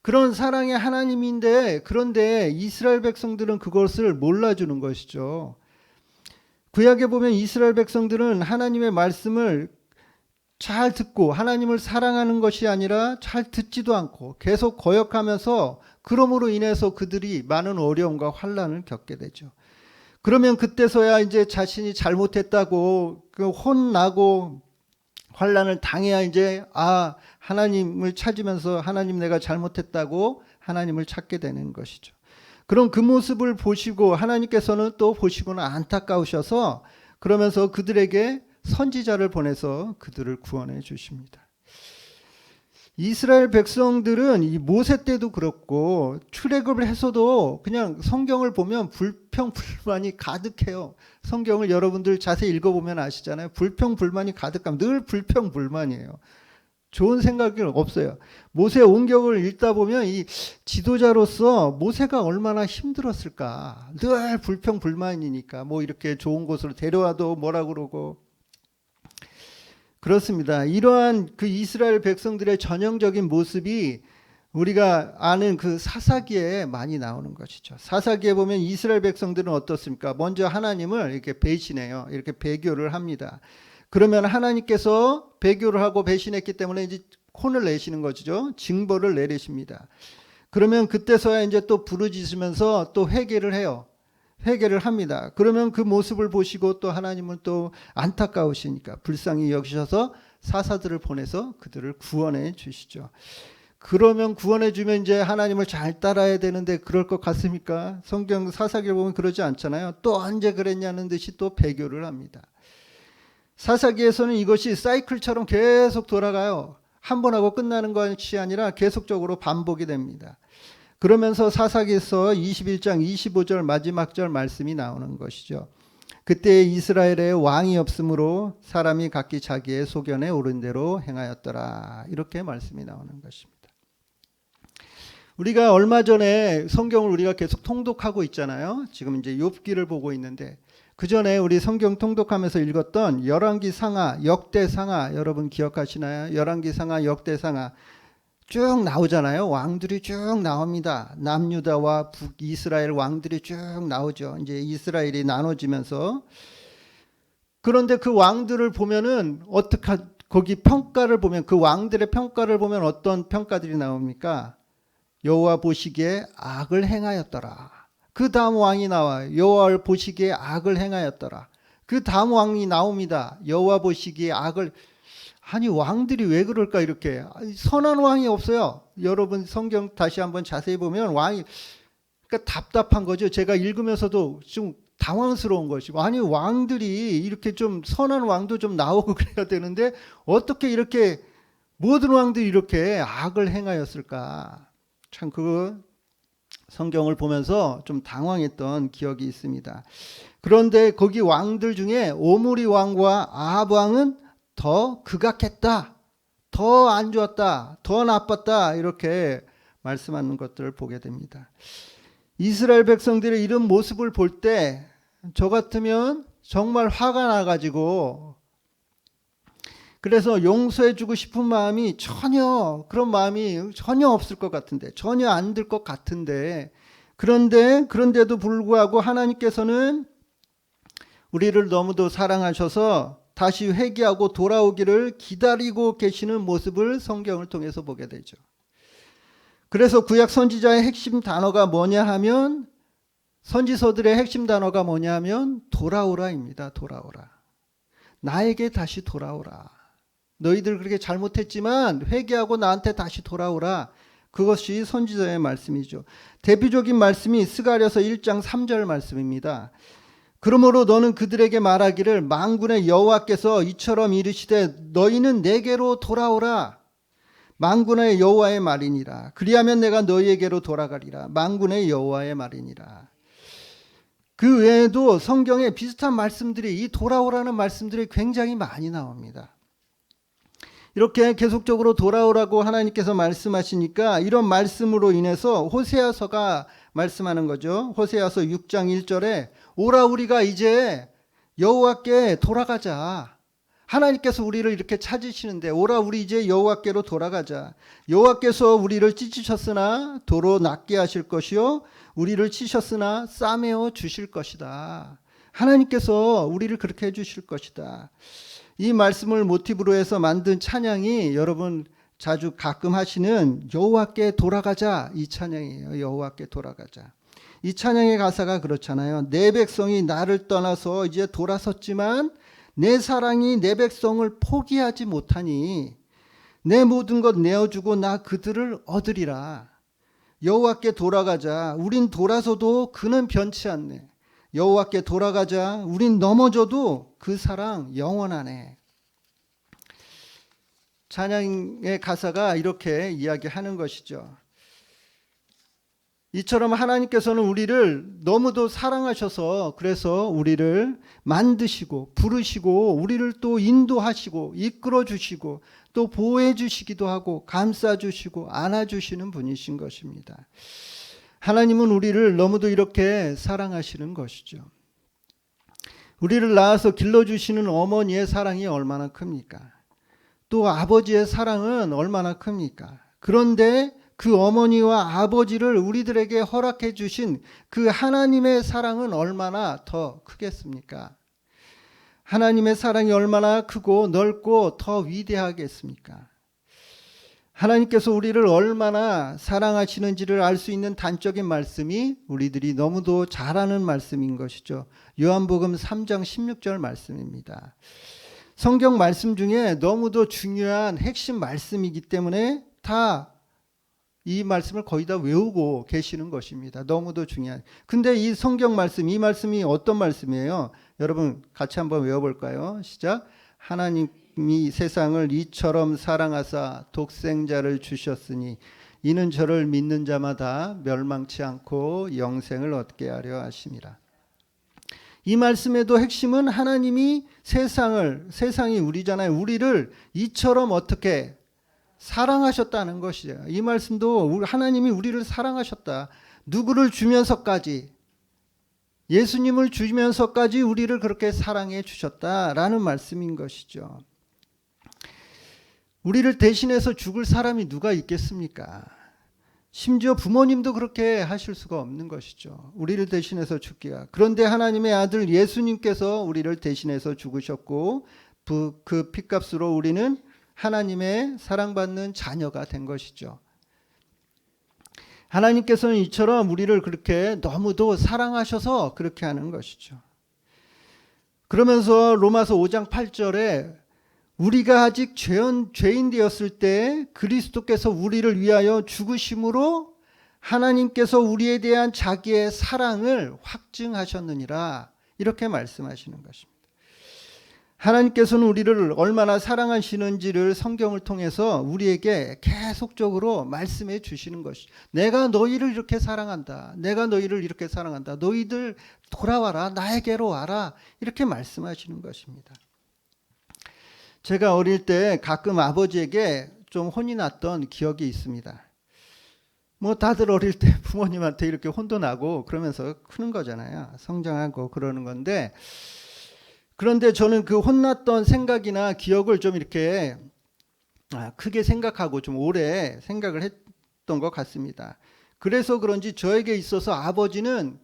그런 사랑의 하나님인데, 그런데 이스라엘 백성들은 그것을 몰라주는 것이죠. 구약에 보면 이스라엘 백성들은 하나님의 말씀을 잘 듣고 하나님을 사랑하는 것이 아니라 잘 듣지도 않고 계속 거역하면서, 그러므로 인해서 그들이 많은 어려움과 환난을 겪게 되죠. 그러면 그때서야 이제 자신이 잘못했다고 혼나고 환난을 당해야 이제 하나님을 찾으면서 하나님 내가 잘못했다고 하나님을 찾게 되는 것이죠. 그럼 그 모습을 보시고 하나님께서는 또 보시고는 안타까우셔서 그러면서 그들에게 선지자를 보내서 그들을 구원해 주십니다. 이스라엘 백성들은 이 모세 때도 그렇고 출애굽을 해서도 그냥 성경을 보면 불평불만이 가득해요. 성경을 여러분들 자세히 읽어보면 아시잖아요. 불평불만이 가득하면 늘 불평불만이에요. 좋은 생각이 없어요. 모세 온경을 읽다 보면 이 지도자로서 모세가 얼마나 힘들었을까. 늘 불평불만이니까 뭐 이렇게 좋은 곳으로 데려와도 뭐라 그러고. 그렇습니다. 이러한 그 이스라엘 백성들의 전형적인 모습이 우리가 아는 그 사사기에 많이 나오는 것이죠. 사사기에 보면 이스라엘 백성들은 어떻습니까? 먼저 하나님을 이렇게 배신해요. 이렇게 배교를 합니다. 그러면 하나님께서 배교를 하고 배신했기 때문에 이제 혼을 내시는 것이죠. 징벌을 내리십니다. 그러면 그때서야 이제 또 부르짖으면서 또 회개를 해요. 회개를 합니다. 그러면 그 모습을 보시고 또 하나님은 또 안타까우시니까 불쌍히 여기셔서 사사들을 보내서 그들을 구원해 주시죠. 그러면 구원해 주면 이제 하나님을 잘 따라야 되는데 그럴 것 같습니까? 성경 사사기를 보면 그러지 않잖아요. 또 언제 그랬냐는 듯이 또 배교를 합니다. 사사기에서는 이것이 사이클처럼 계속 돌아가요. 한 번 하고 끝나는 것이 아니라 계속적으로 반복이 됩니다. 그러면서 사사기에서 21장 25절 마지막 절 말씀이 나오는 것이죠. 그때 이스라엘에 왕이 없으므로 사람이 각기 자기의 소견에 오른 대로 행하였더라. 이렇게 말씀이 나오는 것입니다. 우리가 얼마 전에 성경을 우리가 계속 통독하고 있잖아요. 지금 이제 욥기를 보고 있는데 그 전에 우리 성경 통독하면서 읽었던 열왕기 상하, 역대 상하 여러분 기억하시나요? 열왕기 상하, 역대 상하 쭉 나오잖아요. 왕들이 쭉 나옵니다. 남유다와 북이스라엘 왕들이 쭉 나오죠. 이제 이스라엘이 나눠지면서. 그런데 그 왕들을 보면은 거기 평가를 보면 그 왕들의 평가를 보면 어떤 평가들이 나옵니까? 여호와 보시기에 악을 행하였더라. 그 다음 왕이 나와요. 여호와 보시기에 악을 행하였더라. 그 다음 왕이 나옵니다. 여호와 보시기에 악을. 아니 왕들이 왜 그럴까 이렇게. 선한 왕이 없어요. 여러분 성경 다시 한번 자세히 보면 왕이 그러니까 답답한 거죠. 제가 읽으면서도 좀 당황스러운 것이고, 아니 왕들이 이렇게 좀 선한 왕도 좀 나오고 그래야 되는데 어떻게 이렇게 모든 왕들이 이렇게 악을 행하였을까. 참 그 성경을 보면서 좀 당황했던 기억이 있습니다. 그런데 거기 왕들 중에 오므리 왕과 아합 왕은 더 극악했다, 더 안 좋았다, 더 나빴다 이렇게 말씀하는 것들을 보게 됩니다. 이스라엘 백성들의 이런 모습을 볼 때 저 같으면 정말 화가 나가지고 그래서 용서해주고 싶은 마음이 그런 마음이 전혀 없을 것 같은데, 전혀 안 들 것 같은데, 그런데도 불구하고 하나님께서는 우리를 너무도 사랑하셔서 다시 회개하고 돌아오기를 기다리고 계시는 모습을 성경을 통해서 보게 되죠. 그래서 구약 선지자의 핵심 단어가 뭐냐 하면, 선지서들의 핵심 단어가 뭐냐 하면 돌아오라입니다. 돌아오라. 나에게 다시 돌아오라. 너희들 그렇게 잘못했지만 회개하고 나한테 다시 돌아오라. 그것이 선지자의 말씀이죠. 대표적인 말씀이 스가랴서 1장 3절 말씀입니다. 그러므로 너는 그들에게 말하기를 만군의 여호와께서 이처럼 이르시되 너희는 내게로 돌아오라. 만군의 여호와의 말이니라. 그리하면 내가 너희에게로 돌아가리라. 만군의 여호와의 말이니라. 그 외에도 성경에 비슷한 말씀들이, 이 돌아오라는 말씀들이 굉장히 많이 나옵니다. 이렇게 계속적으로 돌아오라고 하나님께서 말씀하시니까 이런 말씀으로 인해서 호세아서가 말씀하는 거죠. 호세아서 6장 1절에 오라 우리가 이제 여호와께 돌아가자. 하나님께서 우리를 이렇게 찾으시는데 오라 우리 이제 여호와께로 돌아가자. 여호와께서 우리를 찢으셨으나 도로 낫게 하실 것이요 우리를 치셨으나 싸매어 주실 것이다. 하나님께서 우리를 그렇게 해주실 것이다. 이 말씀을 모티브로 해서 만든 찬양이 여러분 자주 가끔 하시는 여호와께 돌아가자, 이 찬양이에요. 여호와께 돌아가자. 이 찬양의 가사가 그렇잖아요. 내 백성이 나를 떠나서 이제 돌아섰지만 내 사랑이 내 백성을 포기하지 못하니 내 모든 것 내어주고 나 그들을 얻으리라. 여호와께 돌아가자. 우린 돌아서도 그는 변치 않네. 여호와께 돌아가자. 우린 넘어져도 그 사랑 영원하네. 찬양의 가사가 이렇게 이야기하는 것이죠. 이처럼 하나님께서는 우리를 너무도 사랑하셔서 그래서 우리를 만드시고 부르시고 우리를 또 인도하시고 이끌어 주시고 또 보호해 주시기도 하고 감싸 주시고 안아 주시는 분이신 것입니다. 하나님은 우리를 너무도 이렇게 사랑하시는 것이죠. 우리를 낳아서 길러주시는 어머니의 사랑이 얼마나 큽니까? 또 아버지의 사랑은 얼마나 큽니까? 그런데 그 어머니와 아버지를 우리들에게 허락해 주신 그 하나님의 사랑은 얼마나 더 크겠습니까? 하나님의 사랑이 얼마나 크고 넓고 더 위대하겠습니까? 하나님께서 우리를 얼마나 사랑하시는지를 알 수 있는 단적인 말씀이 우리들이 너무도 잘 아는 말씀인 것이죠. 요한복음 3장 16절 말씀입니다. 성경 말씀 중에 너무도 중요한 핵심 말씀이기 때문에 다 이 말씀을 거의 다 외우고 계시는 것입니다. 너무도 중요한. 근데 이 성경 말씀, 이 말씀이 어떤 말씀이에요? 여러분 같이 한번 외워볼까요? 시작. 하나님이 세상을 이처럼 사랑하사 독생자를 주셨으니 이는 저를 믿는 자마다 멸망치 않고 영생을 얻게 하려 하심이라. 이 말씀에도 핵심은 하나님이 세상이 우리잖아요. 우리를 이처럼 어떻게 사랑하셨다는 것이죠. 이 말씀도 하나님이 우리를 사랑하셨다. 누구를 주면서까지 예수님을 주면서까지 우리를 그렇게 사랑해 주셨다라는 말씀인 것이죠. 우리를 대신해서 죽을 사람이 누가 있겠습니까? 심지어 부모님도 그렇게 하실 수가 없는 것이죠. 우리를 대신해서 죽기가. 그런데 하나님의 아들 예수님께서 우리를 대신해서 죽으셨고 그 핏값으로 우리는 하나님의 사랑받는 자녀가 된 것이죠. 하나님께서는 이처럼 우리를 그렇게 너무도 사랑하셔서 그렇게 하는 것이죠. 그러면서 로마서 5장 8절에 우리가 아직 죄인 되었을 때 그리스도께서 우리를 위하여 죽으심으로 하나님께서 우리에 대한 자기의 사랑을 확증하셨느니라 이렇게 말씀하시는 것입니다. 하나님께서는 우리를 얼마나 사랑하시는지를 성경을 통해서 우리에게 계속적으로 말씀해 주시는 것이죠. 내가 너희를 이렇게 사랑한다. 내가 너희를 이렇게 사랑한다. 너희들 돌아와라. 나에게로 와라. 이렇게 말씀하시는 것입니다. 제가 어릴 때 가끔 아버지에게 좀 혼이 났던 기억이 있습니다. 뭐 다들 어릴 때 부모님한테 이렇게 혼도 나고 그러면서 크는 거잖아요. 성장하고 그러는 건데, 그런데 저는 그 혼났던 생각이나 기억을 좀 이렇게 크게 생각하고 좀 오래 생각을 했던 것 같습니다. 그래서 그런지 저에게 있어서 아버지는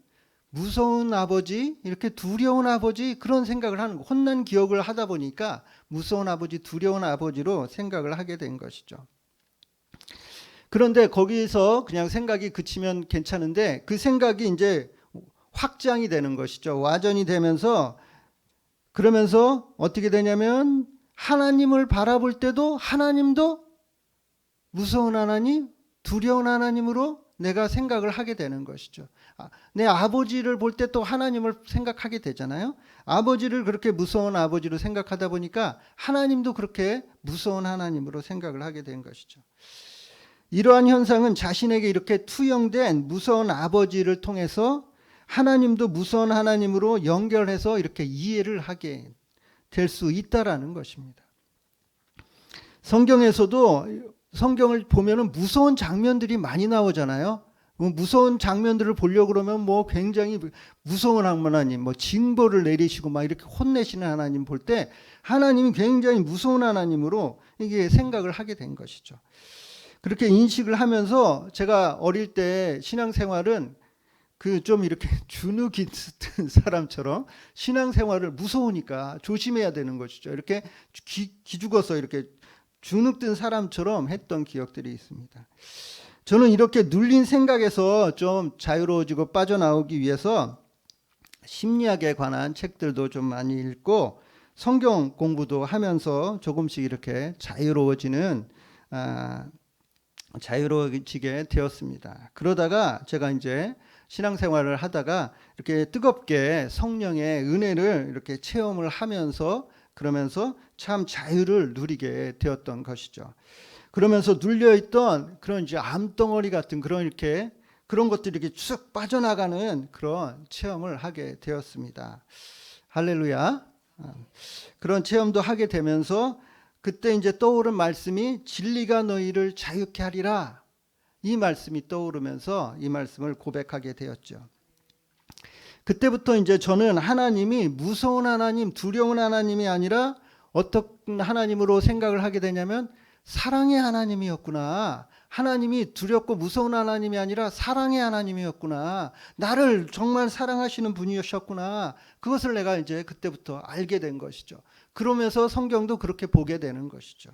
무서운 아버지, 이렇게 두려운 아버지, 그런 생각을 하는 거. 혼난 기억을 하다 보니까 무서운 아버지, 두려운 아버지로 생각을 하게 된 것이죠. 그런데 거기서 그냥 생각이 그치면 괜찮은데 그 생각이 이제 확장이 되는 것이죠. 와전이 되면서, 그러면서 어떻게 되냐면 하나님을 바라볼 때도 하나님도 무서운 하나님, 두려운 하나님으로 내가 생각을 하게 되는 것이죠. 내 아버지를 볼 때 또 하나님을 생각하게 되잖아요. 아버지를 그렇게 무서운 아버지로 생각하다 보니까 하나님도 그렇게 무서운 하나님으로 생각을 하게 된 것이죠. 이러한 현상은 자신에게 이렇게 투영된 무서운 아버지를 통해서 하나님도 무서운 하나님으로 연결해서 이렇게 이해를 하게 될 수 있다라는 것입니다. 성경에서도 성경을 보면은 무서운 장면들이 많이 나오잖아요. 무서운 장면들을 보려고 그러면 뭐 굉장히 무서운 하나님, 뭐 징벌을 내리시고 막 이렇게 혼내시는 하나님 볼 때 하나님이 굉장히 무서운 하나님으로 이게 생각을 하게 된 것이죠. 그렇게 인식을 하면서 제가 어릴 때 신앙생활은 그 좀 이렇게 주눅이 든 사람처럼 신앙생활을 무서우니까 조심해야 되는 것이죠. 이렇게 기죽어서 이렇게 주눅 든 사람처럼 했던 기억들이 있습니다. 저는 이렇게 눌린 생각에서 좀 자유로워지고 빠져나오기 위해서 심리학에 관한 책들도 좀 많이 읽고 성경 공부도 하면서 조금씩 이렇게 자유로워지게 되었습니다. 그러다가 제가 이제 신앙생활을 하다가 이렇게 뜨겁게 성령의 은혜를 이렇게 체험을 하면서 그러면서 참 자유를 누리게 되었던 것이죠. 그러면서 눌려있던 그런 이제 암덩어리 같은 그런 것들이 이렇게 쭉 빠져나가는 그런 체험을 하게 되었습니다. 할렐루야. 그런 체험도 하게 되면서 그때 이제 떠오른 말씀이 진리가 너희를 자유케 하리라. 이 말씀이 떠오르면서 이 말씀을 고백하게 되었죠. 그때부터 이제 저는 하나님이 무서운 하나님, 두려운 하나님이 아니라 어떤 하나님으로 생각을 하게 되냐면 사랑의 하나님이었구나. 하나님이 두렵고 무서운 하나님이 아니라 사랑의 하나님이었구나. 나를 정말 사랑하시는 분이셨구나. 그것을 내가 이제 그때부터 알게 된 것이죠. 그러면서 성경도 그렇게 보게 되는 것이죠.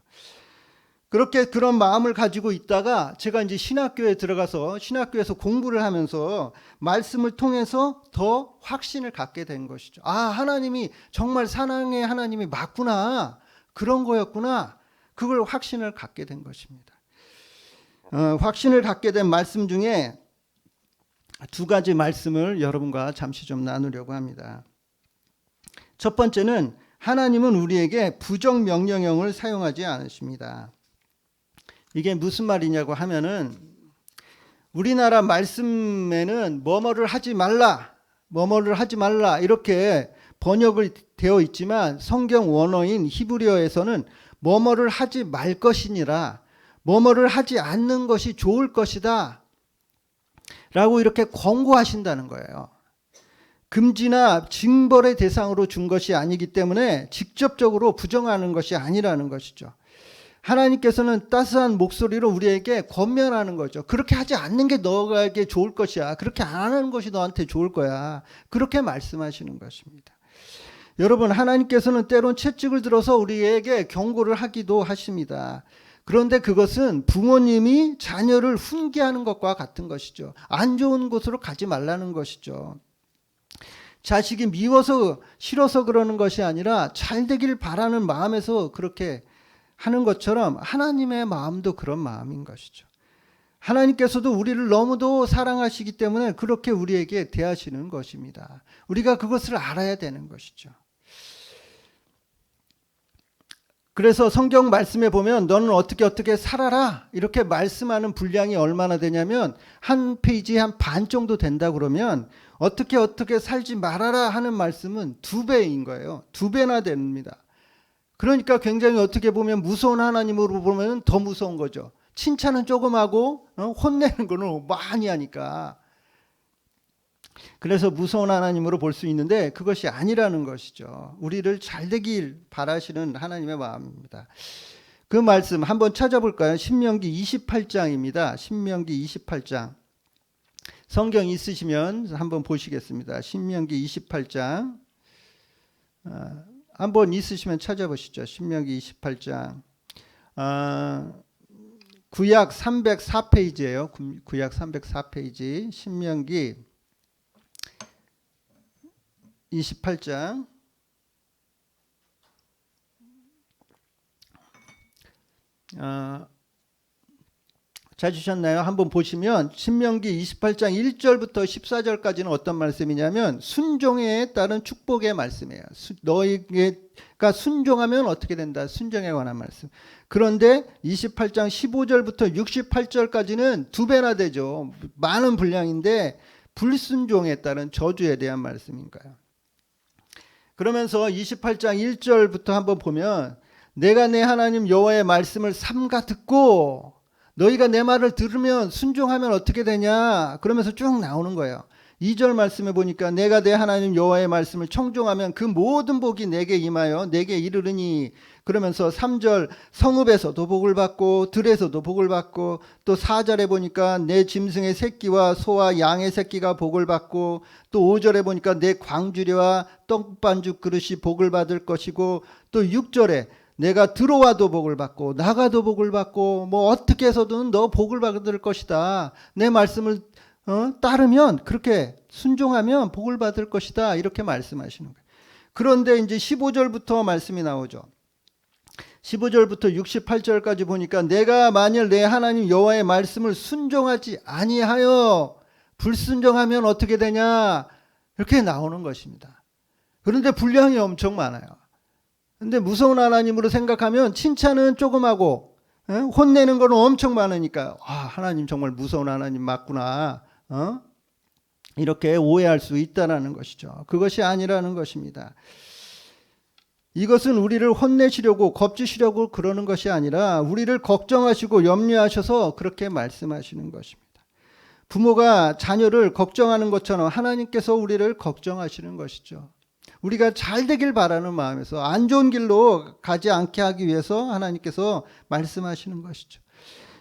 그렇게 그런 마음을 가지고 있다가 제가 이제 신학교에 들어가서 신학교에서 공부를 하면서 말씀을 통해서 더 확신을 갖게 된 것이죠. 아, 하나님이 정말 사랑의 하나님이 맞구나. 그런 거였구나. 그걸 확신을 갖게 된 것입니다. 확신을 갖게 된 말씀 중에 두 가지 말씀을 여러분과 잠시 좀 나누려고 합니다. 첫 번째는 하나님은 우리에게 부정 명령형을 사용하지 않으십니다. 이게 무슨 말이냐고 하면은 우리나라 말씀에는 뭐뭐를 하지 말라, 뭐뭐를 하지 말라 이렇게 번역을 되어 있지만 성경 원어인 히브리어에서는 뭐뭐를 하지 말 것이니라, 뭐뭐를 하지 않는 것이 좋을 것이다 라고 이렇게 권고하신다는 거예요. 금지나 징벌의 대상으로 준 것이 아니기 때문에 직접적으로 부정하는 것이 아니라는 것이죠. 하나님께서는 따스한 목소리로 우리에게 권면하는 거죠. 그렇게 하지 않는 게 너에게 좋을 것이야. 그렇게 안 하는 것이 너한테 좋을 거야. 그렇게 말씀하시는 것입니다. 여러분, 하나님께서는 때론 채찍을 들어서 우리에게 경고를 하기도 하십니다. 그런데 그것은 부모님이 자녀를 훈계하는 것과 같은 것이죠. 안 좋은 곳으로 가지 말라는 것이죠. 자식이 미워서 싫어서 그러는 것이 아니라 잘 되길 바라는 마음에서 그렇게 하는 것처럼 하나님의 마음도 그런 마음인 것이죠. 하나님께서도 우리를 너무도 사랑하시기 때문에 그렇게 우리에게 대하시는 것입니다. 우리가 그것을 알아야 되는 것이죠. 그래서 성경 말씀에 보면 너는 어떻게 살아라 이렇게 말씀하는 분량이 얼마나 되냐면 한 페이지에 한 반 정도 된다 그러면 어떻게 살지 말아라 하는 말씀은 2배인 거예요. 2배나 됩니다. 그러니까 굉장히 어떻게 보면 무서운 하나님으로 보면 더 무서운 거죠. 칭찬은 조금 하고 혼내는 거는 많이 하니까. 그래서 무서운 하나님으로 볼 수 있는데 그것이 아니라는 것이죠. 우리를 잘 되길 바라시는 하나님의 마음입니다. 그 말씀 한번 찾아볼까요? 신명기 28장입니다. 신명기 28장. 성경 있으시면 한번 보시겠습니다. 신명기 28장. 한번 있으시면 찾아보시죠. 신명기 28장. 구약 304페이지예요. 구약 304페이지. 신명기 28장. 찾으셨나요? 한번 보시면 신명기 28장 1절부터 14절까지는 어떤 말씀이냐면 순종에 따른 축복의 말씀이에요. 너희가 순종하면 어떻게 된다? 순종에 관한 말씀. 그런데 28장 15절부터 68절까지는 2배나 되죠. 많은 분량인데 불순종에 따른 저주에 대한 말씀인 거예요. 그러면서 28장 1절부터 한번 보면 내가 내 하나님 여호와의 말씀을 삼가 듣고 너희가 내 말을 들으면 순종하면 어떻게 되냐 그러면서 쭉 나오는 거예요. 2절 말씀에 보니까 내가 내 하나님 여호와의 말씀을 청종하면 그 모든 복이 내게 임하여 내게 이르르니 그러면서 3절 성읍에서도 복을 받고 들에서도 복을 받고 또 4절에 보니까 내 짐승의 새끼와 소와 양의 새끼가 복을 받고 또 5절에 보니까 내 광주리와 떡반죽 그릇이 복을 받을 것이고 또 6절에 내가 들어와도 복을 받고 나가도 복을 받고 뭐 어떻게 해서든 너 복을 받을 것이다. 내 말씀을 따르면 그렇게 순종하면 복을 받을 것이다. 이렇게 말씀하시는 거예요. 그런데 이제 15절부터 말씀이 나오죠. 15절부터 68절까지 보니까 내가 만일 내 하나님 여호와의 말씀을 순종하지 아니하여 불순종하면 어떻게 되냐 이렇게 나오는 것입니다. 그런데 분량이 엄청 많아요. 근데 무서운 하나님으로 생각하면 칭찬은 조금 하고 혼내는 거는 엄청 많으니까 하나님 정말 무서운 하나님 맞구나 이렇게 오해할 수 있다라는 것이죠. 그것이 아니라는 것입니다. 이것은 우리를 혼내시려고 겁주시려고 그러는 것이 아니라 우리를 걱정하시고 염려하셔서 그렇게 말씀하시는 것입니다. 부모가 자녀를 걱정하는 것처럼 하나님께서 우리를 걱정하시는 것이죠. 우리가 잘 되길 바라는 마음에서 안 좋은 길로 가지 않게 하기 위해서 하나님께서 말씀하시는 것이죠.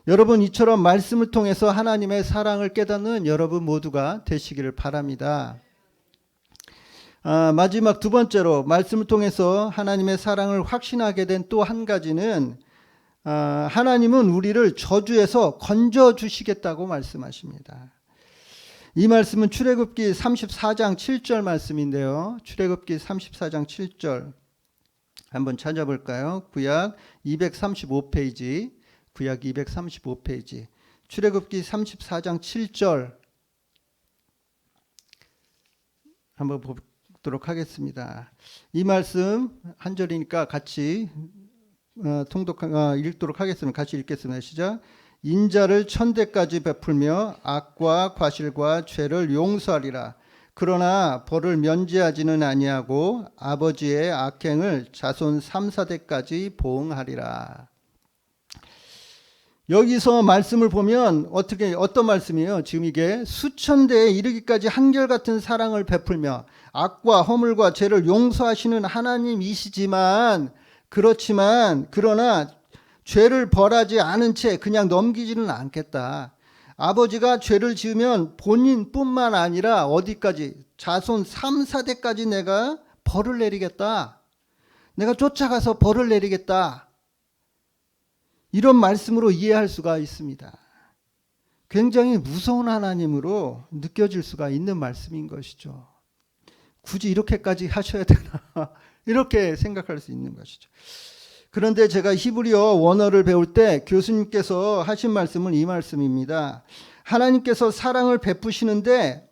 여러분 이처럼 말씀을 통해서 하나님의 사랑을 깨닫는 여러분 모두가 되시기를 바랍니다. 마지막 2번째로 말씀을 통해서 하나님의 사랑을 확신하게 된 또 한 가지는 하나님은 우리를 저주에서 건져주시겠다고 말씀하십니다. 이 말씀은 출애굽기 34장 7절 말씀인데요. 출애굽기 34장 7절 한번 찾아볼까요? 구약 235페이지 구약 235페이지 출애굽기 34장 7절 한번 보도록 하겠습니다. 이 말씀 한 절이니까 같이 읽도록 하겠습니다. 같이 읽겠습니다. 시작. 인자를 천대까지 베풀며 악과 과실과 죄를 용서하리라. 그러나 벌을 면제하지는 아니하고 아버지의 악행을 자손 3, 4대까지 보응하리라. 여기서 말씀을 보면 어떤 말씀이에요? 지금 이게 수천대에 이르기까지 한결같은 사랑을 베풀며 악과 허물과 죄를 용서하시는 하나님이시지만 그러나 죄를 벌하지 않은 채 그냥 넘기지는 않겠다. 아버지가 죄를 지으면 본인뿐만 아니라 어디까지? 자손 3, 4대까지 내가 벌을 내리겠다. 내가 쫓아가서 벌을 내리겠다. 이런 말씀으로 이해할 수가 있습니다. 굉장히 무서운 하나님으로 느껴질 수가 있는 말씀인 것이죠. 굳이 이렇게까지 하셔야 되나? 이렇게 생각할 수 있는 것이죠. 그런데 제가 히브리어 원어를 배울 때 교수님께서 하신 말씀은 이 말씀입니다. 하나님께서 사랑을 베푸시는데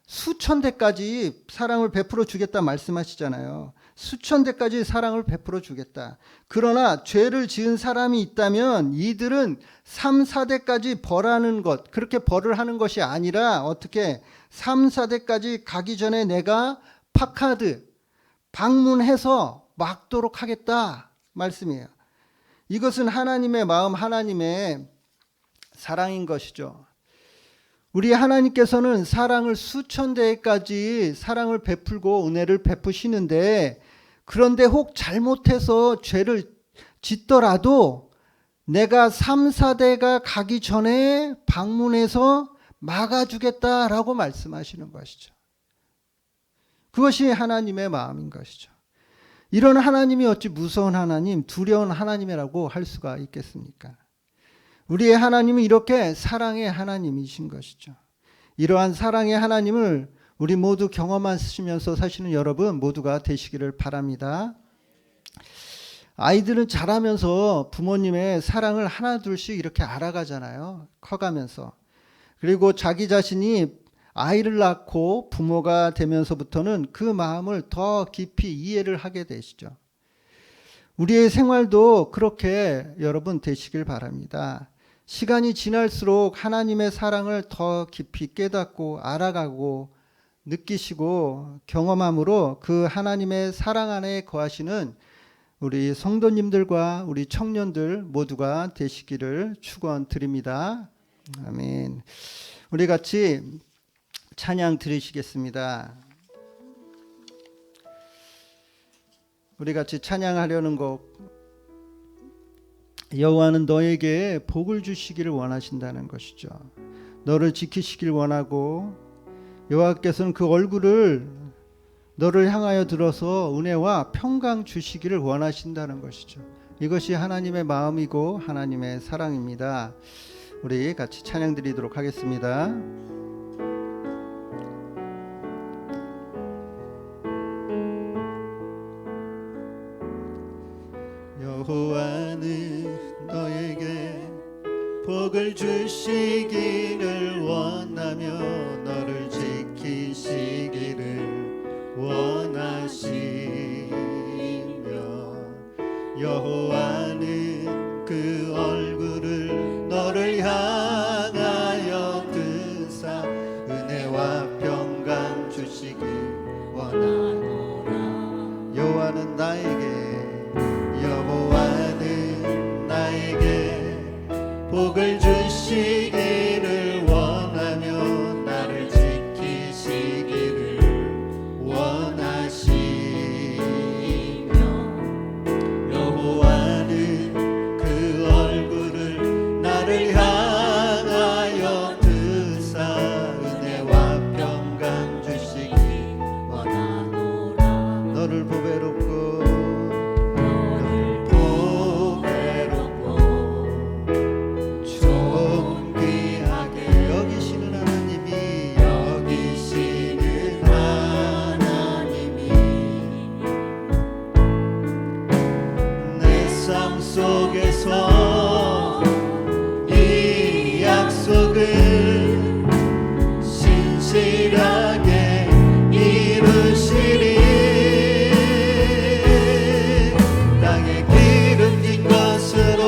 수천 대까지 사랑을 베풀어 주겠다 말씀하시잖아요. 수천 대까지 사랑을 베풀어 주겠다. 그러나 죄를 지은 사람이 있다면 이들은 3, 4대까지 벌하는 것, 그렇게 벌을 하는 것이 아니라 어떻게 3, 4대까지 가기 전에 내가 파카드, 방문해서 막도록 하겠다 말씀이에요. 이것은 하나님의 마음, 하나님의 사랑인 것이죠. 우리 하나님께서는 사랑을 수천 대까지 사랑을 베풀고 은혜를 베푸시는데, 그런데 혹 잘못해서 죄를 짓더라도 내가 3, 4대가 가기 전에 방문해서 막아주겠다라고 말씀하시는 것이죠. 그것이 하나님의 마음인 것이죠. 이런 하나님이 어찌 무서운 하나님, 두려운 하나님이라고 할 수가 있겠습니까? 우리의 하나님은 이렇게 사랑의 하나님이신 것이죠. 이러한 사랑의 하나님을 우리 모두 경험하시면서 사시는 여러분 모두가 되시기를 바랍니다. 아이들은 자라면서 부모님의 사랑을 하나둘씩 이렇게 알아가잖아요. 커가면서. 그리고 자기 자신이 아이를 낳고 부모가 되면서부터는 그 마음을 더 깊이 이해를 하게 되시죠. 우리의 생활도 그렇게 여러분 되시길 바랍니다. 시간이 지날수록 하나님의 사랑을 더 깊이 깨닫고 알아가고 느끼시고 경험함으로 그 하나님의 사랑 안에 거하시는 우리 성도님들과 우리 청년들 모두가 되시기를 축원드립니다. 아멘. 우리 같이 찬양 드리시겠습니다. 우리 같이 찬양하려는 곡, 여호와는 너에게 복을 주시기를 원하신다는 것이죠. 너를 지키시길 원하고 여호와께서는 그 얼굴을 너를 향하여 들어서 은혜와 평강 주시기를 원하신다는 것이죠. 이것이 하나님의 마음이고 하나님의 사랑입니다. 우리 같이 찬양 드리도록 하겠습니다. 여호와는 너에게 복을 주시기를 원하며 너를 지키시기를 원하시며 여호와는 그 얼굴을 너를 향하여 드사 은혜와 평강 주시길 원하노라. 여호와는 나에게 복을 주시기를 원하며 나를 지키시기를 원하시며 여호와는 그 얼굴을 나를 향하여 드사 은혜와 평강 주시기 원하노라. 너를 보배롭고 속에서 이 약속을 신실하게 이루시리. 땅에 기름진 것으로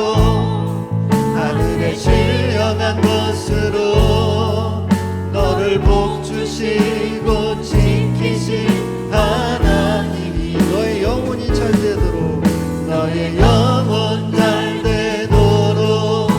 하늘에 신령한 것으로 너를 복주시고 지키실 하나님이 너의 영혼이 잘 되도록 너의 영혼 잘 되도록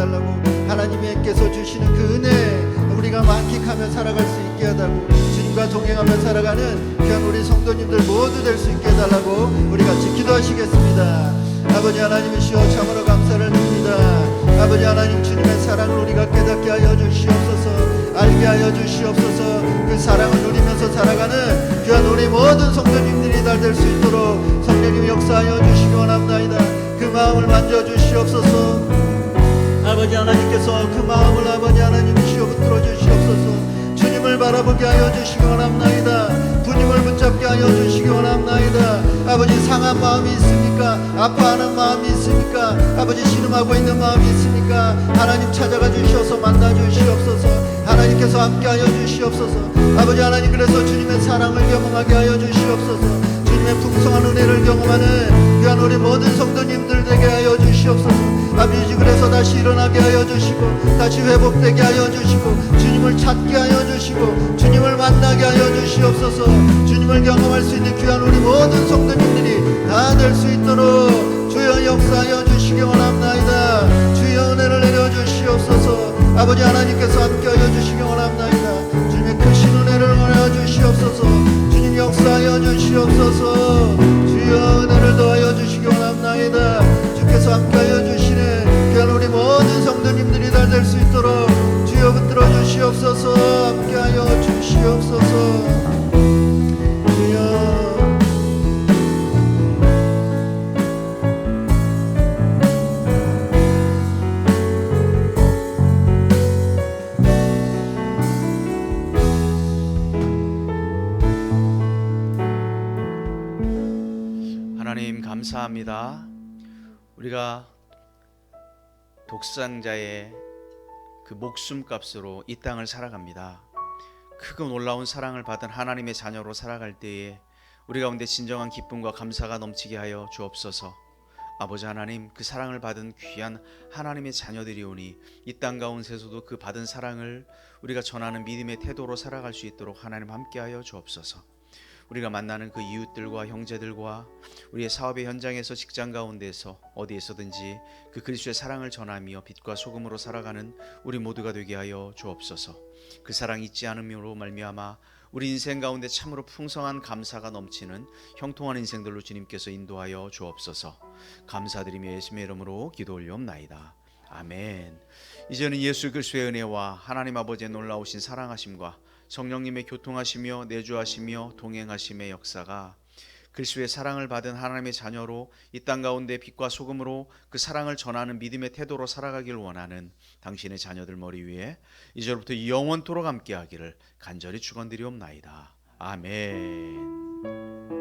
해달라고, 하나님께서 주시는 그 은혜 우리가 만끽하며 살아갈 수 있게 해달라고, 주님과 동행하며 살아가는 귀한 우리 성도님들 모두 될 수 있게 해달라고 우리 같이 기도하시겠습니다. 아버지 하나님이시여, 참으로 감사를 드립니다. 아버지 하나님, 주님의 사랑을 우리가 깨닫게 하여 주시옵소서, 알게 하여 주시옵소서. 그 사랑을 누리면서 살아가는 귀한 우리 모든 성도님들이 다 될 수 있도록 성령님 역사하여 주시기 원합나이다. 그 마음을 만져주시옵소서. 아버지 하나님께서 그 마음을 아버지 하나님이시여 붙들어 주시옵소서. 주님을 바라보게 하여 주시기 원합나이다. 주님을 붙잡게 하여 주시기 원합나이다. 아버지, 상한 마음이 있습니까? 아파하는 마음이 있습니까? 아버지, 신음하고 있는 마음이 있습니까? 하나님 찾아가 주시어서 만나 주시옵소서. 하나님께서 함께 하여 주시옵소서. 아버지 하나님, 그래서 주님의 사랑을 경험하게 하여 주시옵소서. 주님의 풍성한 은혜를 경험하는 귀한 우리 모든 성도님들 되게 하여 주시옵소서. 아버지, 그래서 다시 일어나게 하여 주시고, 다시 회복되게 하여 주시고, 주님을 찾게 하여 주시고, 주님을 만나게 하여 주시옵소서. 주님을 경험할 수 있는 귀한 우리 모든 성도님들이 다 될 수 있도록 주여 역사하여 주시기 원합나이다. 주여 은혜를 내려 주시옵소서. 아버지 하나님께서 함께 하여 주시기 원합나이다. 주님의 크신 은혜를 원하여 주시옵소서. 주님 역사하여 주시옵소서. 주여 은혜를 더하여 주시기 원합나이다. 주께서 함께 하여 주시는 귀한 우리 모든 성도님들이 다 될 수 있도록 주여 붙들어 주시옵소서. 함께 하여 주시옵소서. 주여. 하나님 감사합니다. 우리가 독생자의 그 목숨값으로 이 땅을 살아갑니다. 크고 놀라운 사랑을 받은 하나님의 자녀로 살아갈 때에 우리 가운데 진정한 기쁨과 감사가 넘치게 하여 주옵소서. 아버지 하나님, 그 사랑을 받은 귀한 하나님의 자녀들이 오니 이 땅 가운데서도 그 받은 사랑을 우리가 전하는 믿음의 태도로 살아갈 수 있도록 하나님 함께하여 주옵소서. 우리가 만나는 그 이웃들과 형제들과 우리의 사업의 현장에서, 직장 가운데서, 어디에서든지 그 그리스도의 사랑을 전하며 빛과 소금으로 살아가는 우리 모두가 되게 하여 주옵소서. 그 사랑 잊지 않음으로 말미암아 우리 인생 가운데 참으로 풍성한 감사가 넘치는 형통한 인생들로 주님께서 인도하여 주옵소서. 감사드리며 예수님의 이름으로 기도 올리옵나이다. 아멘. 이제는 예수 그리스도의 은혜와 하나님 아버지의 놀라우신 사랑하심과 성령님의 교통하시며 내주하시며 동행하심의 역사가, 그리스도의 사랑을 받은 하나님의 자녀로 이 땅 가운데 빛과 소금으로 그 사랑을 전하는 믿음의 태도로 살아가길 원하는 당신의 자녀들 머리 위에 이제부터 영원토록 함께하기를 간절히 축원드리옵나이다. 아멘.